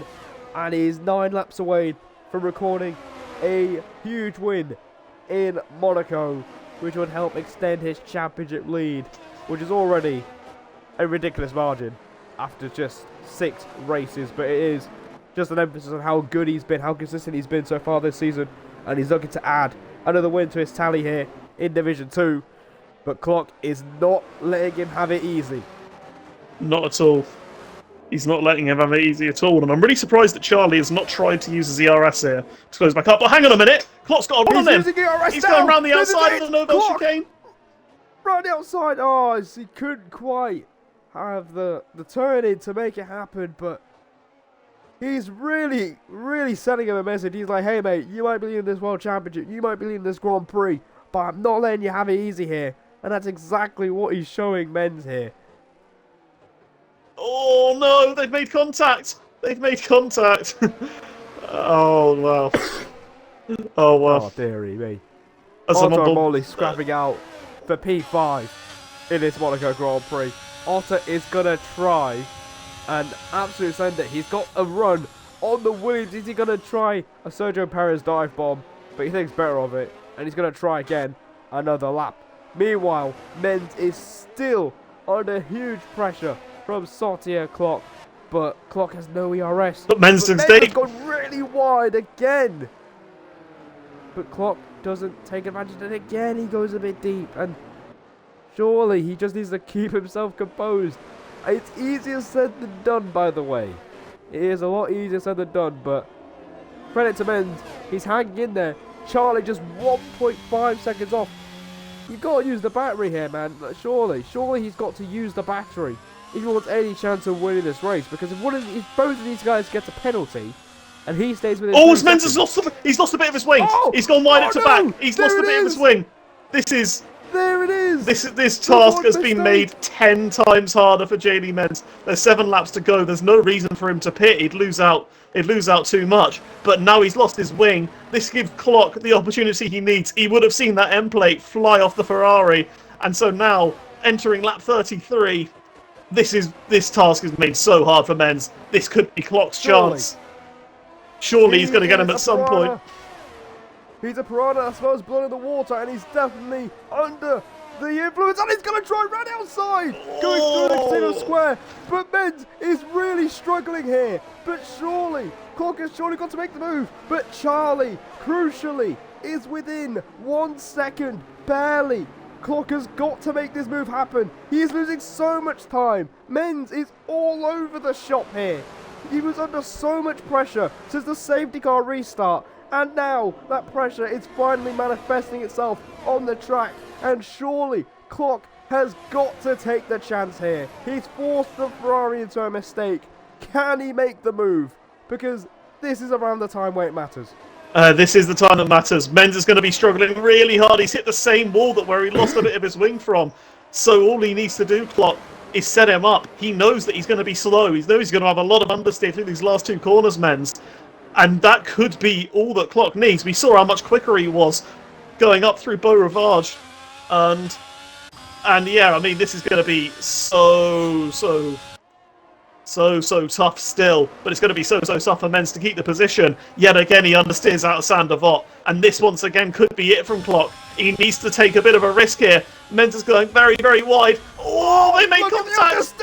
and is 9 laps away from recording a huge win in Monaco, which would help extend his championship lead, which is already a ridiculous margin after just 6 races. But it is just an emphasis on how good he's been, how consistent he's been so far this season, and he's looking to add another win to his tally here in Division 2. But Clock is not letting him have it easy. Not at all. He's not letting him have it easy at all, and I'm really surprised that Charlie has not tried to use his ERS here to close back up. But hang on a minute, Clock's got a run on him. He's going around the outside of the Nobel chicane. Round the outside. Oh, he couldn't quite have the turn in to make it happen, but he's really, really sending him a message. He's like, hey mate, you might be leading this World Championship, you might be leading this Grand Prix, but I'm not letting you have it easy here. And that's exactly what he's showing Menz here. Oh no, they've made contact! They've made contact! Oh wow. Oh wow. Oh dearie me. Otto Molly scrapping out for P5 in this Monaco Grand Prix. Otto is going to try and absolutely send it. He's got a run on the Williams. Is he going to try a Sergio Perez dive bomb? But he thinks better of it, and he's going to try again another lap. Meanwhile, Menz is still under huge pressure from Sauter Clock, but Clock has no ERS. But Menz has gone really wide again. But Clock doesn't take advantage, and again he goes a bit deep, and surely he just needs to keep himself composed. It's easier said than done, by the way. It is a lot easier said than done, but credit to Menz, he's hanging in there. Charlie just 1.5 seconds off. You've got to use the battery here, man. Surely he's got to use the battery if he wants any chance of winning this race. Because if both of these guys gets a penalty, and he stays within. Oh, Menz has lost a bit of his wing. Oh, he's gone wide to back. He's lost a bit of his wing. There it is. This task has been made 10 times harder for JD Menz. There's 7 laps to go. There's no reason for him to pit. He'd lose out too much. But now he's lost his wing. This gives Clock the opportunity he needs. He would have seen that end plate fly off the Ferrari. And so now, entering lap 33, this task is made so hard for Menz. This could be Clock's chance. Surely he's going to get him at some point. He's a piranha that smells blood in the water, and he's definitely under the influence, and he's going to try right outside, going through the casino square. But Menz is really struggling here. But surely, Clock has surely got to make the move. But Charlie, crucially, is within 1 second, barely. Clock has got to make this move happen. He is losing so much time. Menz is all over the shop here. He was under so much pressure since the safety car restart. And now that pressure is finally manifesting itself on the track. And surely Clock has got to take the chance here. He's forced the Ferrari into a mistake. Can he make the move? Because this is around the time where it matters. This is the time that matters. Menz is going to be struggling really hard. He's hit the same wall where he lost a bit of his wing from. So all he needs to do, Clock, is set him up. He knows that he's going to be slow. He knows he's going to have a lot of understeer through these last 2 corners, Menz. And that could be all that Clock needs. We saw how much quicker he was going up through Beau Rivage. And yeah, I mean, this is going to be so tough still. But it's going to be so tough for Menz to keep the position. Yet again, he understeers out of Saint-Devot. And this, once again, could be it from Clock. He needs to take a bit of a risk here. Menz is going very, very wide. Oh, they made contact!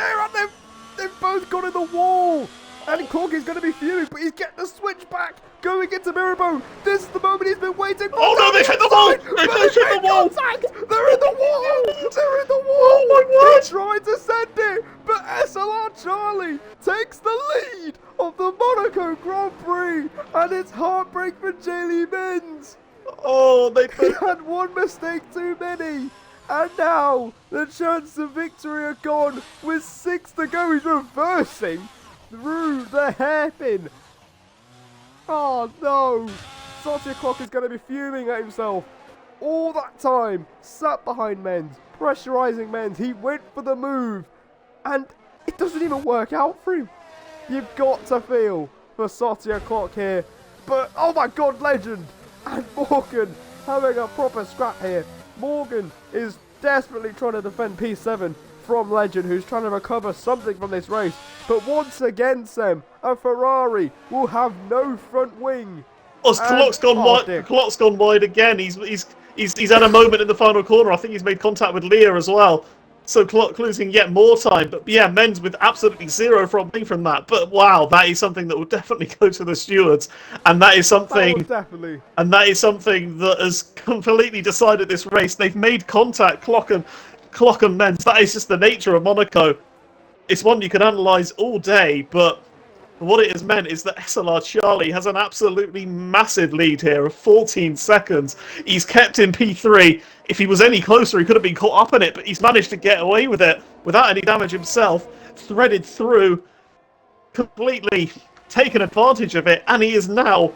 They've both got in the wall. And Clock is going to be fuming, but he's getting the switch back, going into Mirabeau. This is the moment he's been waiting for. Oh no, they hit the wall! They hit the wall! They're in the wall! They're in the wall! Oh my word! He tried to send it, but SLR Charlie takes the lead of the Monaco Grand Prix, and it's heartbreak for J-Lee Menz. Oh, He had one mistake too many. And now the chances of victory are gone with 6 to go. He's reversing through the hairpin. Oh no! Saucy Clock is going to be fuming at himself. All that time, sat behind Menz, pressurising Menz. He went for the move, and it doesn't even work out for him. You've got to feel for Saucy Clock here. But, oh my god, Legend! And Morgan having a proper scrap here. Morgan is desperately trying to defend P7 from Legend, who's trying to recover something from this race. But once again, Sam, a Ferrari will have no front wing. Oh, Clock's gone wide. Dear. Clock's gone wide again. He's had a moment in the final corner. I think he's made contact with Leah as well. So Clock losing yet more time. But yeah, Menz with absolutely 0 front wing from that. But wow, that is something that will definitely go to the stewards, and that is something. Definitely. And that is something that has completely decided this race. They've made contact, Clock and Menz. That is just the nature of Monaco. It's one you can analyse all day, but what it has meant is that SLR Charlie has an absolutely massive lead here of 14 seconds. He's kept in P3. If he was any closer, he could have been caught up in it, but he's managed to get away with it without any damage himself, threaded through, completely taken advantage of it, and he is now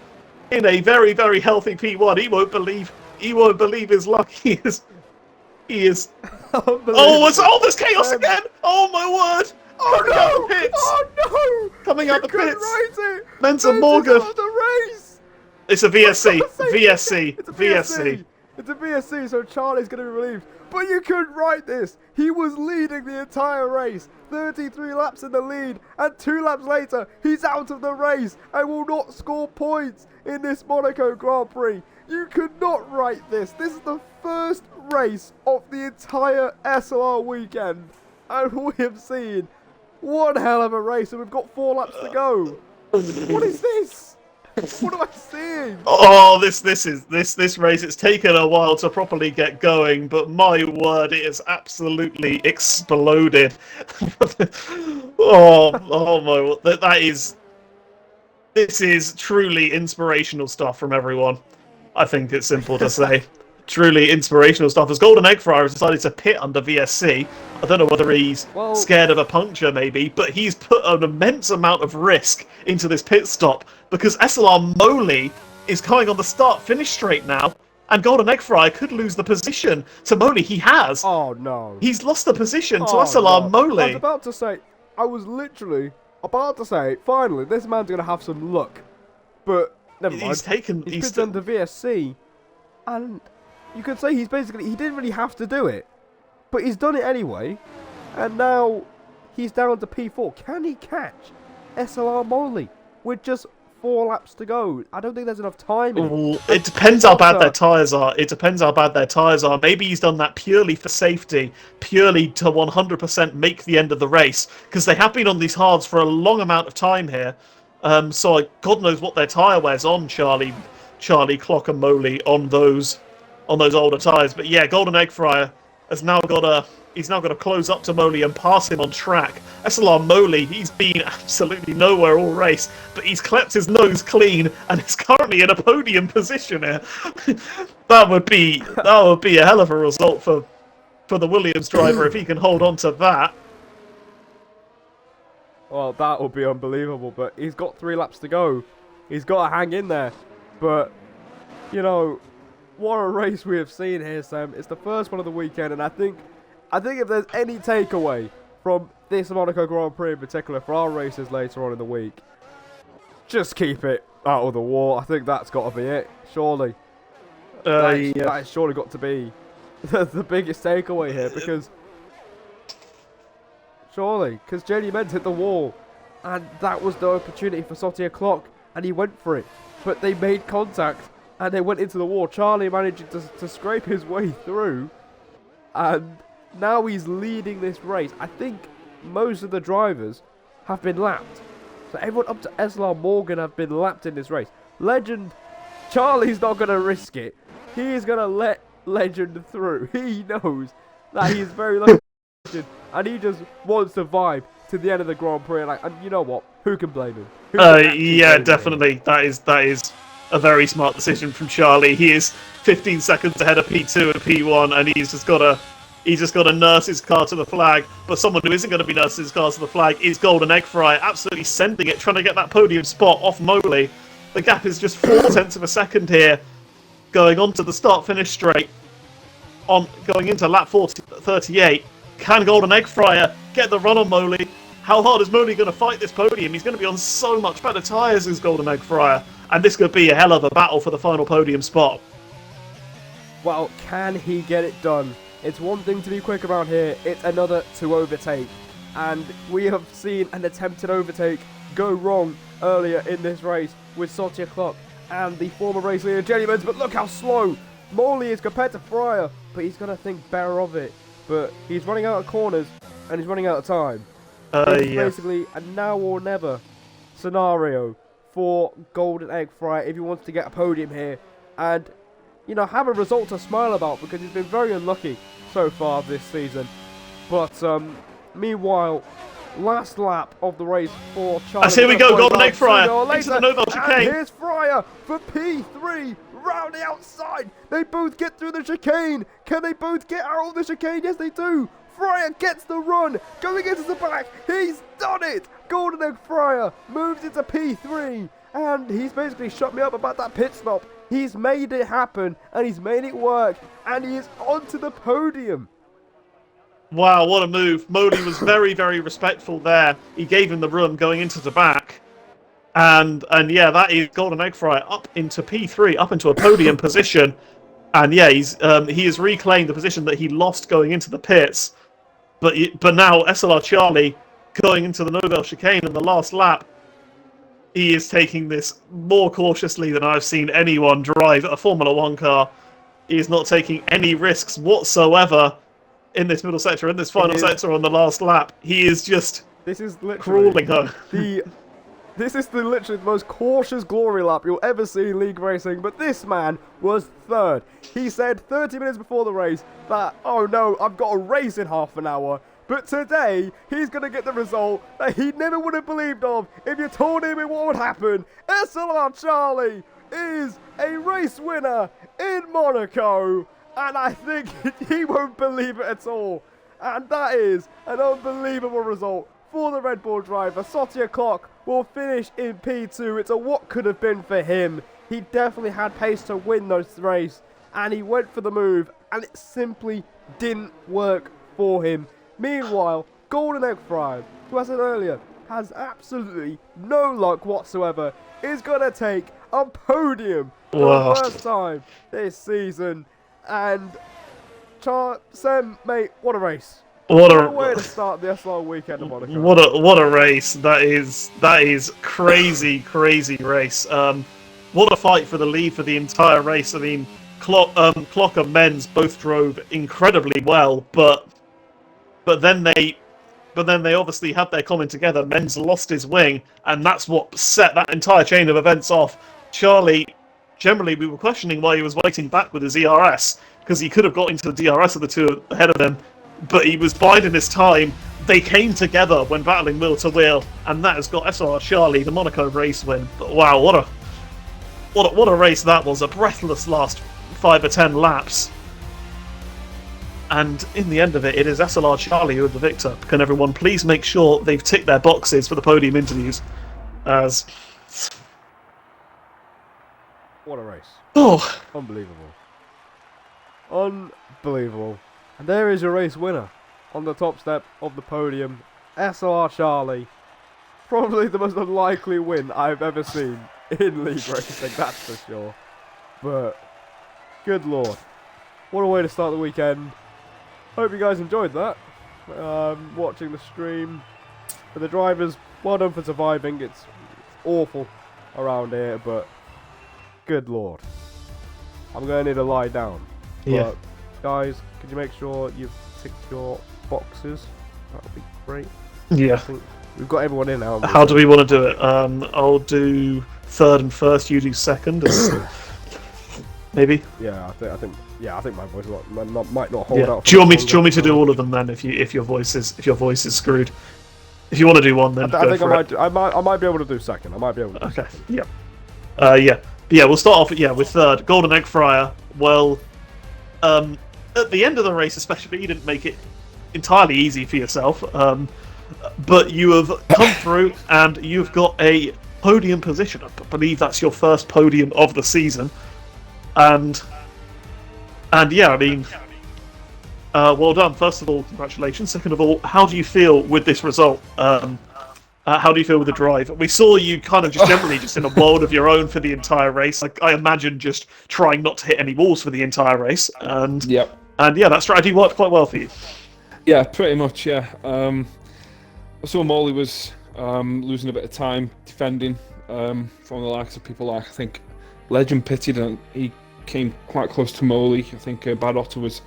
in a very, very healthy P1. He won't believe his luck. He is. Oh, there's chaos again! Oh my word! Oh Coming out the pits! Oh no! Coming out the pits! Right, Menz and Morgan! The race! It's a VSC. VSC. It's a VSC. It's a VSC, so Charlie's going to be relieved. But you couldn't write this. He was leading the entire race. 33 laps in the lead. And 2 laps later, he's out of the race and will not score points in this Monaco Grand Prix. You could not write this. This is the first race of the entire SLR weekend. And we have seen one hell of a race, and we've got 4 laps to go. What is this? What am I seeing? Oh, this race, it's taken a while to properly get going, but my word, it has absolutely exploded. oh my word, this is truly inspirational stuff from everyone. I think it's simple to say. Truly inspirational stuff. As Golden Egg Fryer has decided to pit under VSC, I don't know whether he's scared of a puncture maybe, but he's put an immense amount of risk into this pit stop because SLR Moley is going on the start-finish straight now, and Golden Egg Fryer could lose the position to Moley. He has. Oh no. He's lost the position to SLR Moley. I was about to say, finally, this man's going to have some luck. But never mind. He's pitted under VSC, and you could say he didn't really have to do it, but he's done it anyway, and now he's down to P4. Can he catch SLR Moley with just 4 laps to go. I don't think there's enough time in it. Ooh, it depends how bad their tyres are. It depends how bad their tyres are. Maybe he's done that purely for safety, purely to 100% make the end of the race, because they have been on these hards for a long amount of time here. So God knows what their tyre wear's on, Charlie, Clock, and Moley on those older tyres. But yeah, Golden Egg Fryer has now got a. He's now got to close up to Moley and pass him on track. SLR Moley, he's been absolutely nowhere all race, but he's kept his nose clean and is currently in a podium position here. that would be a hell of a result for the Williams driver if he can hold on to that. Well, that would be unbelievable, but he's got 3 laps to go. He's got to hang in there. But, you know, what a race we have seen here, Sam. It's the first one of the weekend, and I think if there's any takeaway from this Monaco Grand Prix in particular for our races later on in the week, just keep it out of the war. I think that's got to be it, surely. That has surely got to be the biggest takeaway here, because Jamie Menz hit the wall, and that was the opportunity for Sauter Clock, and he went for it. But they made contact, and they went into the wall. Charlie managed to scrape his way through, and now he's leading this race. I think most of the drivers have been lapped. So everyone up to SLR Morgan have been lapped in this race. Legend, Charlie's not going to risk it. He's going to let Legend through. He knows that he's very lucky, and he just wants to vibe to the end of the Grand Prix. And you know what? Who can blame him? Yeah, definitely. That is a very smart decision from Charlie. He is 15 seconds ahead of P2 and P1, and he's just got to nurse his car to the flag. But someone who isn't going to be nursing his car to the flag is Golden Egg Fry, absolutely sending it, trying to get that podium spot off Moley. The gap is just 0.4 of a second here, going on to the start-finish straight, going into lap 38. Can Golden Egg Fryer get the run on Moley? How hard is Moley going to fight this podium? He's going to be on so much better tyres as Golden Egg Fryer, and this could be a hell of a battle for the final podium spot. Well, can he get it done? It's one thing to be quick around here, it's another to overtake. And we have seen an attempted overtake go wrong earlier in this race with Sauter Clock and the former race leader Jenny Menz, but look how slow Moley is compared to Fryer, but he's going to think better of it. But he's running out of corners and he's running out of time. It's basically a now or never scenario for Golden Egg Fryer if he wants to get a podium here and, you know, have a result to smile about, because he's been very unlucky so far this season. But meanwhile, last lap of the race for Charlie. As here we go, Golden Egg Fryer into the Novel chicane. And here's Fryer for P3 round the outside. They both get through the chicane. Can they both get out of the chicane? Yes, they do. Fryer gets the run, going into the back. He's done it. Golden Egg Fryer moves into P3, and he's basically shut me up about that pit stop. He's made it happen, and he's made it work, and he is onto the podium. Wow, what a move. Moley was very, very respectful there. He gave him the run going into the back. And yeah, that is Golden Egg Fryer up into P3, up into a podium position. And yeah, he has reclaimed the position that he lost going into the pits. But now SLR Charlie going into the Novel chicane in the last lap, he is taking this more cautiously than I've seen anyone drive a Formula 1 car. He is not taking any risks whatsoever in this middle sector, in this final sector on the last lap. He is just crawling home. This is literally the most cautious glory lap you'll ever see in league racing, but this man was third. He said 30 minutes before the race that, oh no, I've got a race in half an hour. But today, he's going to get the result that he never would have believed of if you told him what would happen. SLR Charlie is a race winner in Monaco, and I think he won't believe it at all. And that is an unbelievable result for the Red Bull driver. Sauter Clock will finish in P2. It's a what could have been for him. He definitely had pace to win this race, and he went for the move, and it simply didn't work for him. Meanwhile, Golden Egg Fry, who I said earlier, has absolutely no luck whatsoever, is going to take a podium for the first time this season. And Sam, mate, what a race. What What a way to a start the SLR weekend of Monaco. what a race. That is crazy race. What a fight for the lead for the entire race. I mean, Clock and Menz both drove incredibly well, but then they obviously had their coming together. Menz lost his wing, and that's what set that entire chain of events off. Charlie, generally, we were questioning why he was waiting back with his ERS, because he could have got into the DRS of the two ahead of them, but he was biding his time. They came together when battling wheel to wheel, and that has got SLR Charlie the Monaco race win. But wow, what a race that was! A breathless last 5 or 10 laps. And in the end of it, it is SLR Charlie who are the victor. Can everyone please make sure they've ticked their boxes for the podium interviews? As What a race. oh, Unbelievable. Unbelievable. And there is your race winner on the top step of the podium. SLR Charlie. Probably the most unlikely win I've ever seen in league racing, that's for sure. But, good lord. What a way to start the weekend. Hope you guys enjoyed that. Watching the stream. For the drivers, well done for surviving. It's awful around here, but good lord. I'm going to need to lie down. yeah. But, guys, could you make sure you've ticked your boxes? That would be great. I Yeah. think we've got everyone in now. How do we want to do it? I'll do third and first. You do second. Maybe. Yeah, I think my voice might not hold Yeah. out. Do you want me to do all of them then? If your voice is screwed. If you want to do one, then I go think for it. I might be able to do second. I might be able to. Okay. Yeah. Yeah. We'll start off. With third. Golden Egg Fryer. Well, at the end of the race, especially, you didn't make it entirely easy for yourself. But you have come through, and you've got a podium position. I believe that's your first podium of the season. And yeah, I mean, well done. First of all, congratulations. Second of all, how do you feel with this result? How do you feel with the drive? We saw you kind of just generally just in a world of your own for the entire race. Like, I imagine just trying not to hit any walls for the entire race. And yeah, that strategy worked quite well for you. Yeah, pretty much. Yeah. I saw Molly was losing a bit of time defending from the likes of people like, I think, Legend pitted, and he came quite close to Molly. I think Bad Otter was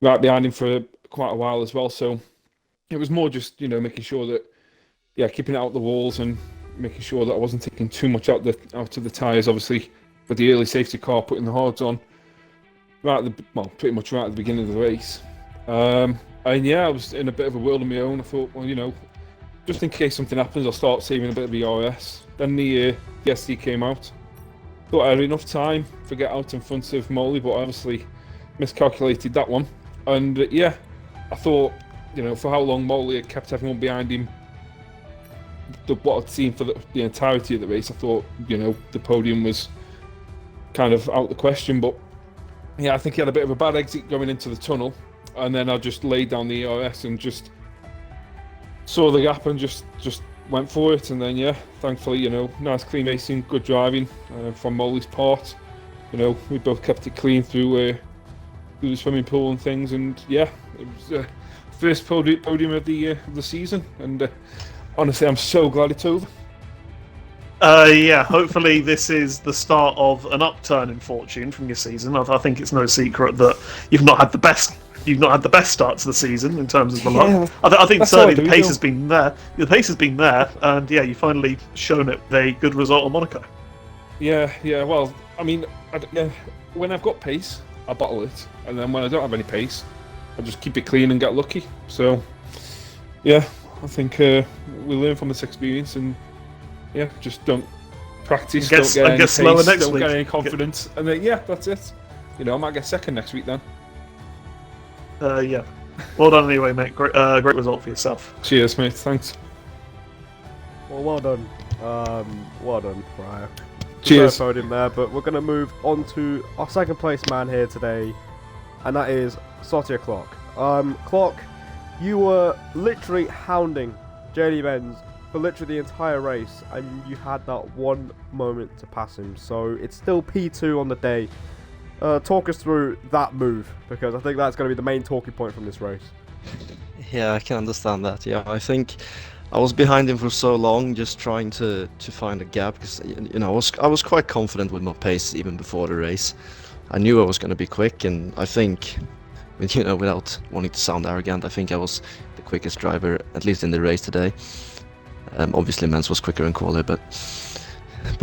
right behind him for quite a while as well. So it was more just, making sure that, keeping it out the walls and making sure that I wasn't taking too much out of the tyres. Obviously, with the early safety car putting the hards on, pretty much right at the beginning of the race. And yeah, I was in a bit of a world of my own. I thought, well, just in case something happens, I'll start saving a bit of the ERS. Then the SD came out. Thought I had enough time to get out in front of Molly, but obviously miscalculated that one. And I thought, for how long Molly had kept everyone behind him, what I'd seen for the entirety of the race, I thought, the podium was kind of out of the question. But yeah, I think he had a bit of a bad exit going into the tunnel, and then I just laid down the ERS and just saw the gap and just went for it. And then thankfully, nice clean racing, good driving from Molly's part. We both kept it clean through the swimming pool and things, and it was first podium of the season, and honestly, I'm so glad it's over. Hopefully this is the start of an upturn in fortune from your season. I think it's no secret that you've not had the best start to the season in terms of the luck. I think certainly the pace has been there. The pace has been there, and you finally shown it with a good result on Monaco. Yeah. Well, I mean, when I've got pace, I bottle it, and then when I don't have any pace, I just keep it clean and get lucky. So, I think we learn from this experience, and just don't practice, don't get any pace, don't get any confidence, and then that's it. I might get second next week then. Well done anyway, mate. Great result for yourself. Cheers, mate. Thanks. Well done. Well done, Fryer. Cheers. Podium there, but we're going to move on to our second place man here today, and that is Sotia Clock. Clock, you were literally hounding JD Menz for literally the entire race, and you had that one moment to pass him. So it's still P2 on the day. Talk us through that move, because I think that's going to be the main talking point from this race. Yeah, I can understand that. Yeah, I think I was behind him for so long, just trying to find a gap because I was quite confident with my pace even before the race. I knew I was going to be quick, and I think, without wanting to sound arrogant, I think I was the quickest driver, at least in the race today. Obviously, Mens was quicker in quali, but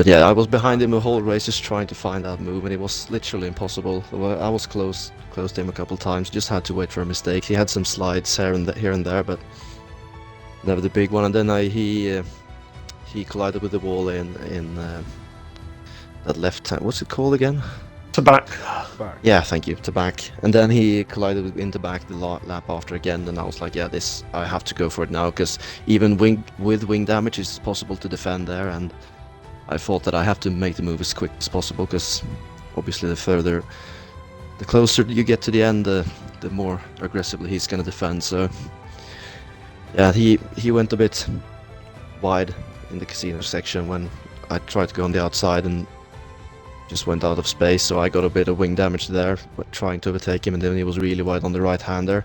yeah, I was behind him the whole race, just trying to find that move, and it was literally impossible. I was close to him a couple of times, just had to wait for a mistake. He had some slides here and there, but never the big one. And then he collided with the wall in that left hand. What's it called again? To back. Back. Yeah, thank you. To back. And then he collided into back the lap after again. And I was like, yeah, I have to go for it now, because even with wing damage, it's possible to defend there. And I thought that I have to make the move as quick as possible, because obviously the closer you get to the end, the more aggressively he's going to defend. So yeah, he went a bit wide in the casino section when I tried to go on the outside and just went out of space. So I got a bit of wing damage there, trying to overtake him, and then he was really wide on the right hander.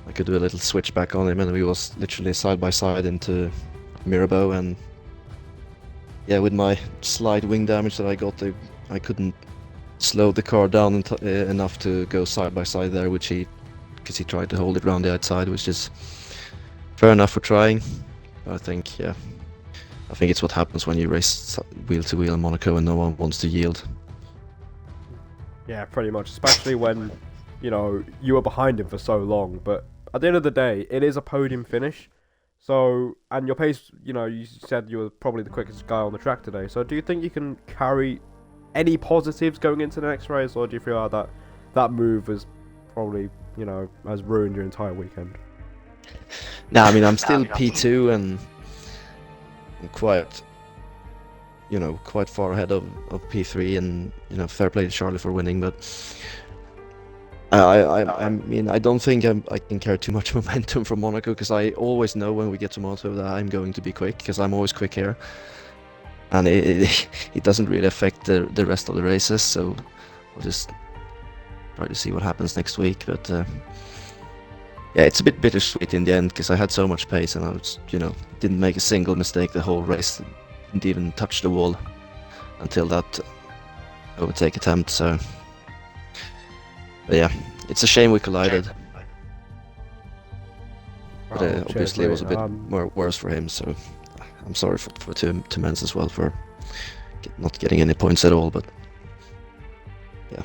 I could do a little switch back on him, and we was literally side by side into Mirabeau, and yeah, with my slight wing damage that I got, I couldn't slow the car down enough to go side by side there, because he tried to hold it around the outside, which is fair enough for trying. But I think it's what happens when you race wheel to wheel in Monaco and no one wants to yield. Yeah, pretty much, especially when, you were behind him for so long. But at the end of the day, it is a podium finish. So, and your pace, you said you were probably the quickest guy on the track today. So do you think you can carry any positives going into the next race, or do you feel like that move is probably, has ruined your entire weekend? No, I mean, I'm still P2 and quite far ahead of P3, and fair play to Charlie for winning, but I mean, I don't think I can carry too much momentum from Monaco, because I always know when we get to Monaco that I'm going to be quick, because I'm always quick here, and it doesn't really affect the rest of the races. So I'll just try to see what happens next week. But yeah, it's a bit bittersweet in the end, because I had so much pace, and I was, didn't make a single mistake the whole race. Didn't even touch the wall until that overtake attempt. So, but yeah, it's a shame we collided. But obviously it was a bit worse for him. So I'm sorry for to Mens as well for not getting any points at all. But yeah.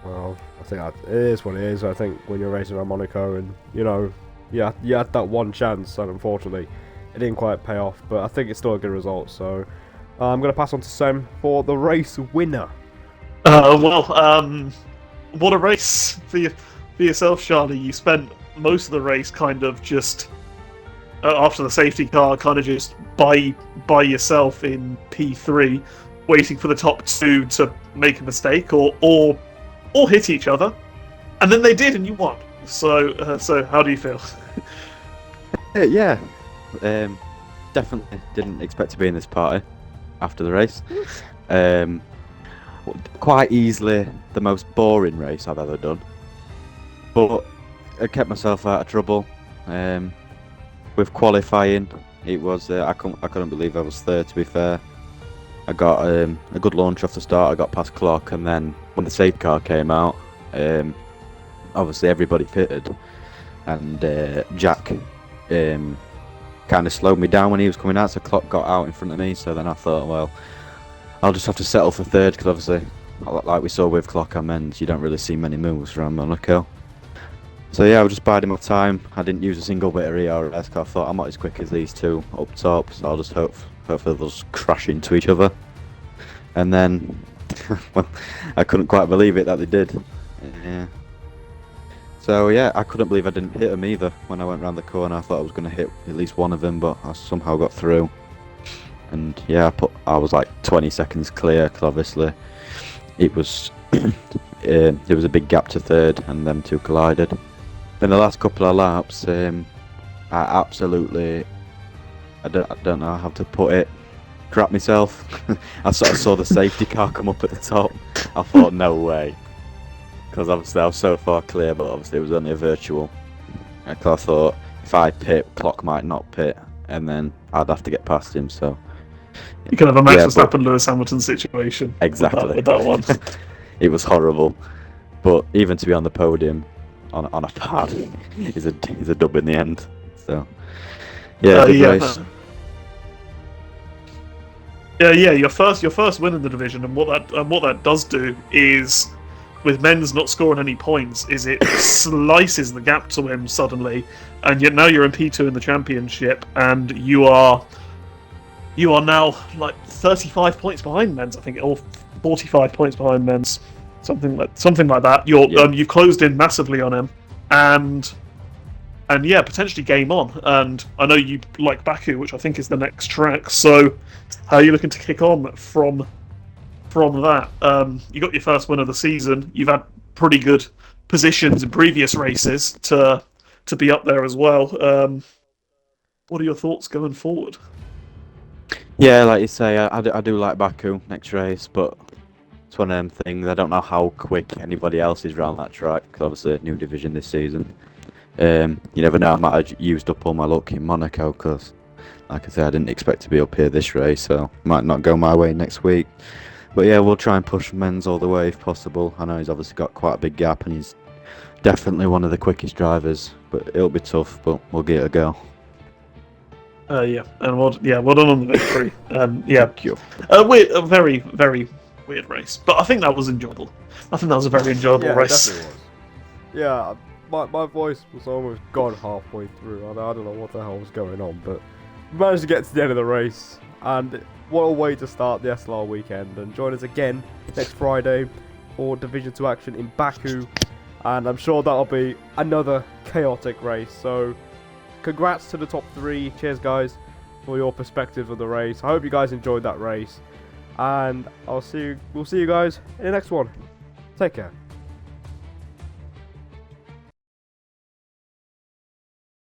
Well, I think it is what it is. I think when you're racing around Monaco, and you had that one chance, and unfortunately, it didn't quite pay off. But I think it's still a good result. So I'm going to pass on to Sam for the race winner. What a race for yourself, Charlie. You spent most of the race kind of just after the safety car, kind of just by yourself in P3, waiting for the top two to make a mistake or hit each other, and then they did, and you won. So how do you feel? Yeah, definitely didn't expect to be in this party after the race. Quite easily the most boring race I've ever done, but I kept myself out of trouble. With qualifying, it was I couldn't believe I was third. To be fair, I got a good launch off the start. I got past clock, and then when the safety car came out, obviously everybody pitted, and Jack kind of slowed me down when he was coming out, so clock got out in front of me. So then I thought, well, I'll just have to settle for third, because obviously, like we saw with clock and Mens, you don't really see many moves around Monaco. So yeah, I was just biding my time. I didn't use a single bit of ERS, because I thought I'm not as quick as these two up top, so I'll just hope they'll just crash into each other. And then, well, I couldn't quite believe it that they did. Yeah. So yeah, I couldn't believe I didn't hit them either. When I went round the corner, I thought I was going to hit at least one of them, but I somehow got through. And yeah, I was like 20 seconds clear, because obviously it was there was a big gap to third, and them two collided. In the last couple of laps, I absolutely, I don't know how to put it, crap myself. I sort of saw the safety car come up at the top. I thought, no way. because obviously I was so far clear, but obviously it was only a virtual. And I thought if I pit, Clock might not pit, and then I'd have to get past him. So You can have a Max Yeah, but- Verstappen Lewis Hamilton situation. exactly, With that one. it was horrible. But even to be on the podium on a pad is a dub in the end. So yeah, good race. Yeah. Your first win in the division, and what that does do is, with Men's not scoring any points, is it slices the gap to him suddenly, and yet now you're in P2 in the championship, and you are now like 35 points behind Men's, I think, or 45 points behind Men's, something like that. You've closed in massively on him, and yeah, potentially game on. And I know you like Baku, which I think is the next track. So, how are you looking to kick on from that? You got your first win of the season. You've had pretty good positions in previous races to be up there as well. What are your thoughts going forward? Yeah, like you say, I do like Baku next race, but it's one of them things. I don't know how quick anybody else is around that track, because obviously a new division this season. You never know, I might have used up all my luck in Monaco, because, like I say, I didn't expect to be up here this race, so might not go my way next week. But yeah, we'll try and push Men's all the way if possible. I know he's obviously got quite a big gap, and he's definitely one of the quickest drivers, but it'll be tough, but we'll give it a go. Well done on the victory. Thank you. A very, very weird race, but I think that was enjoyable. I think that was a very enjoyable Yeah, it race. definitely was. Yeah, my voice was almost gone halfway through. I don't know what the hell was going on, but we managed to get to the end of the race, and what a way to start the SLR weekend. And join us again next Friday for Division 2 action in Baku, and I'm sure that'll be another chaotic race. So congrats to the top 3. Cheers, guys, for your perspective of the race. I hope you guys enjoyed that race, and we'll see you guys in the next one. Take care.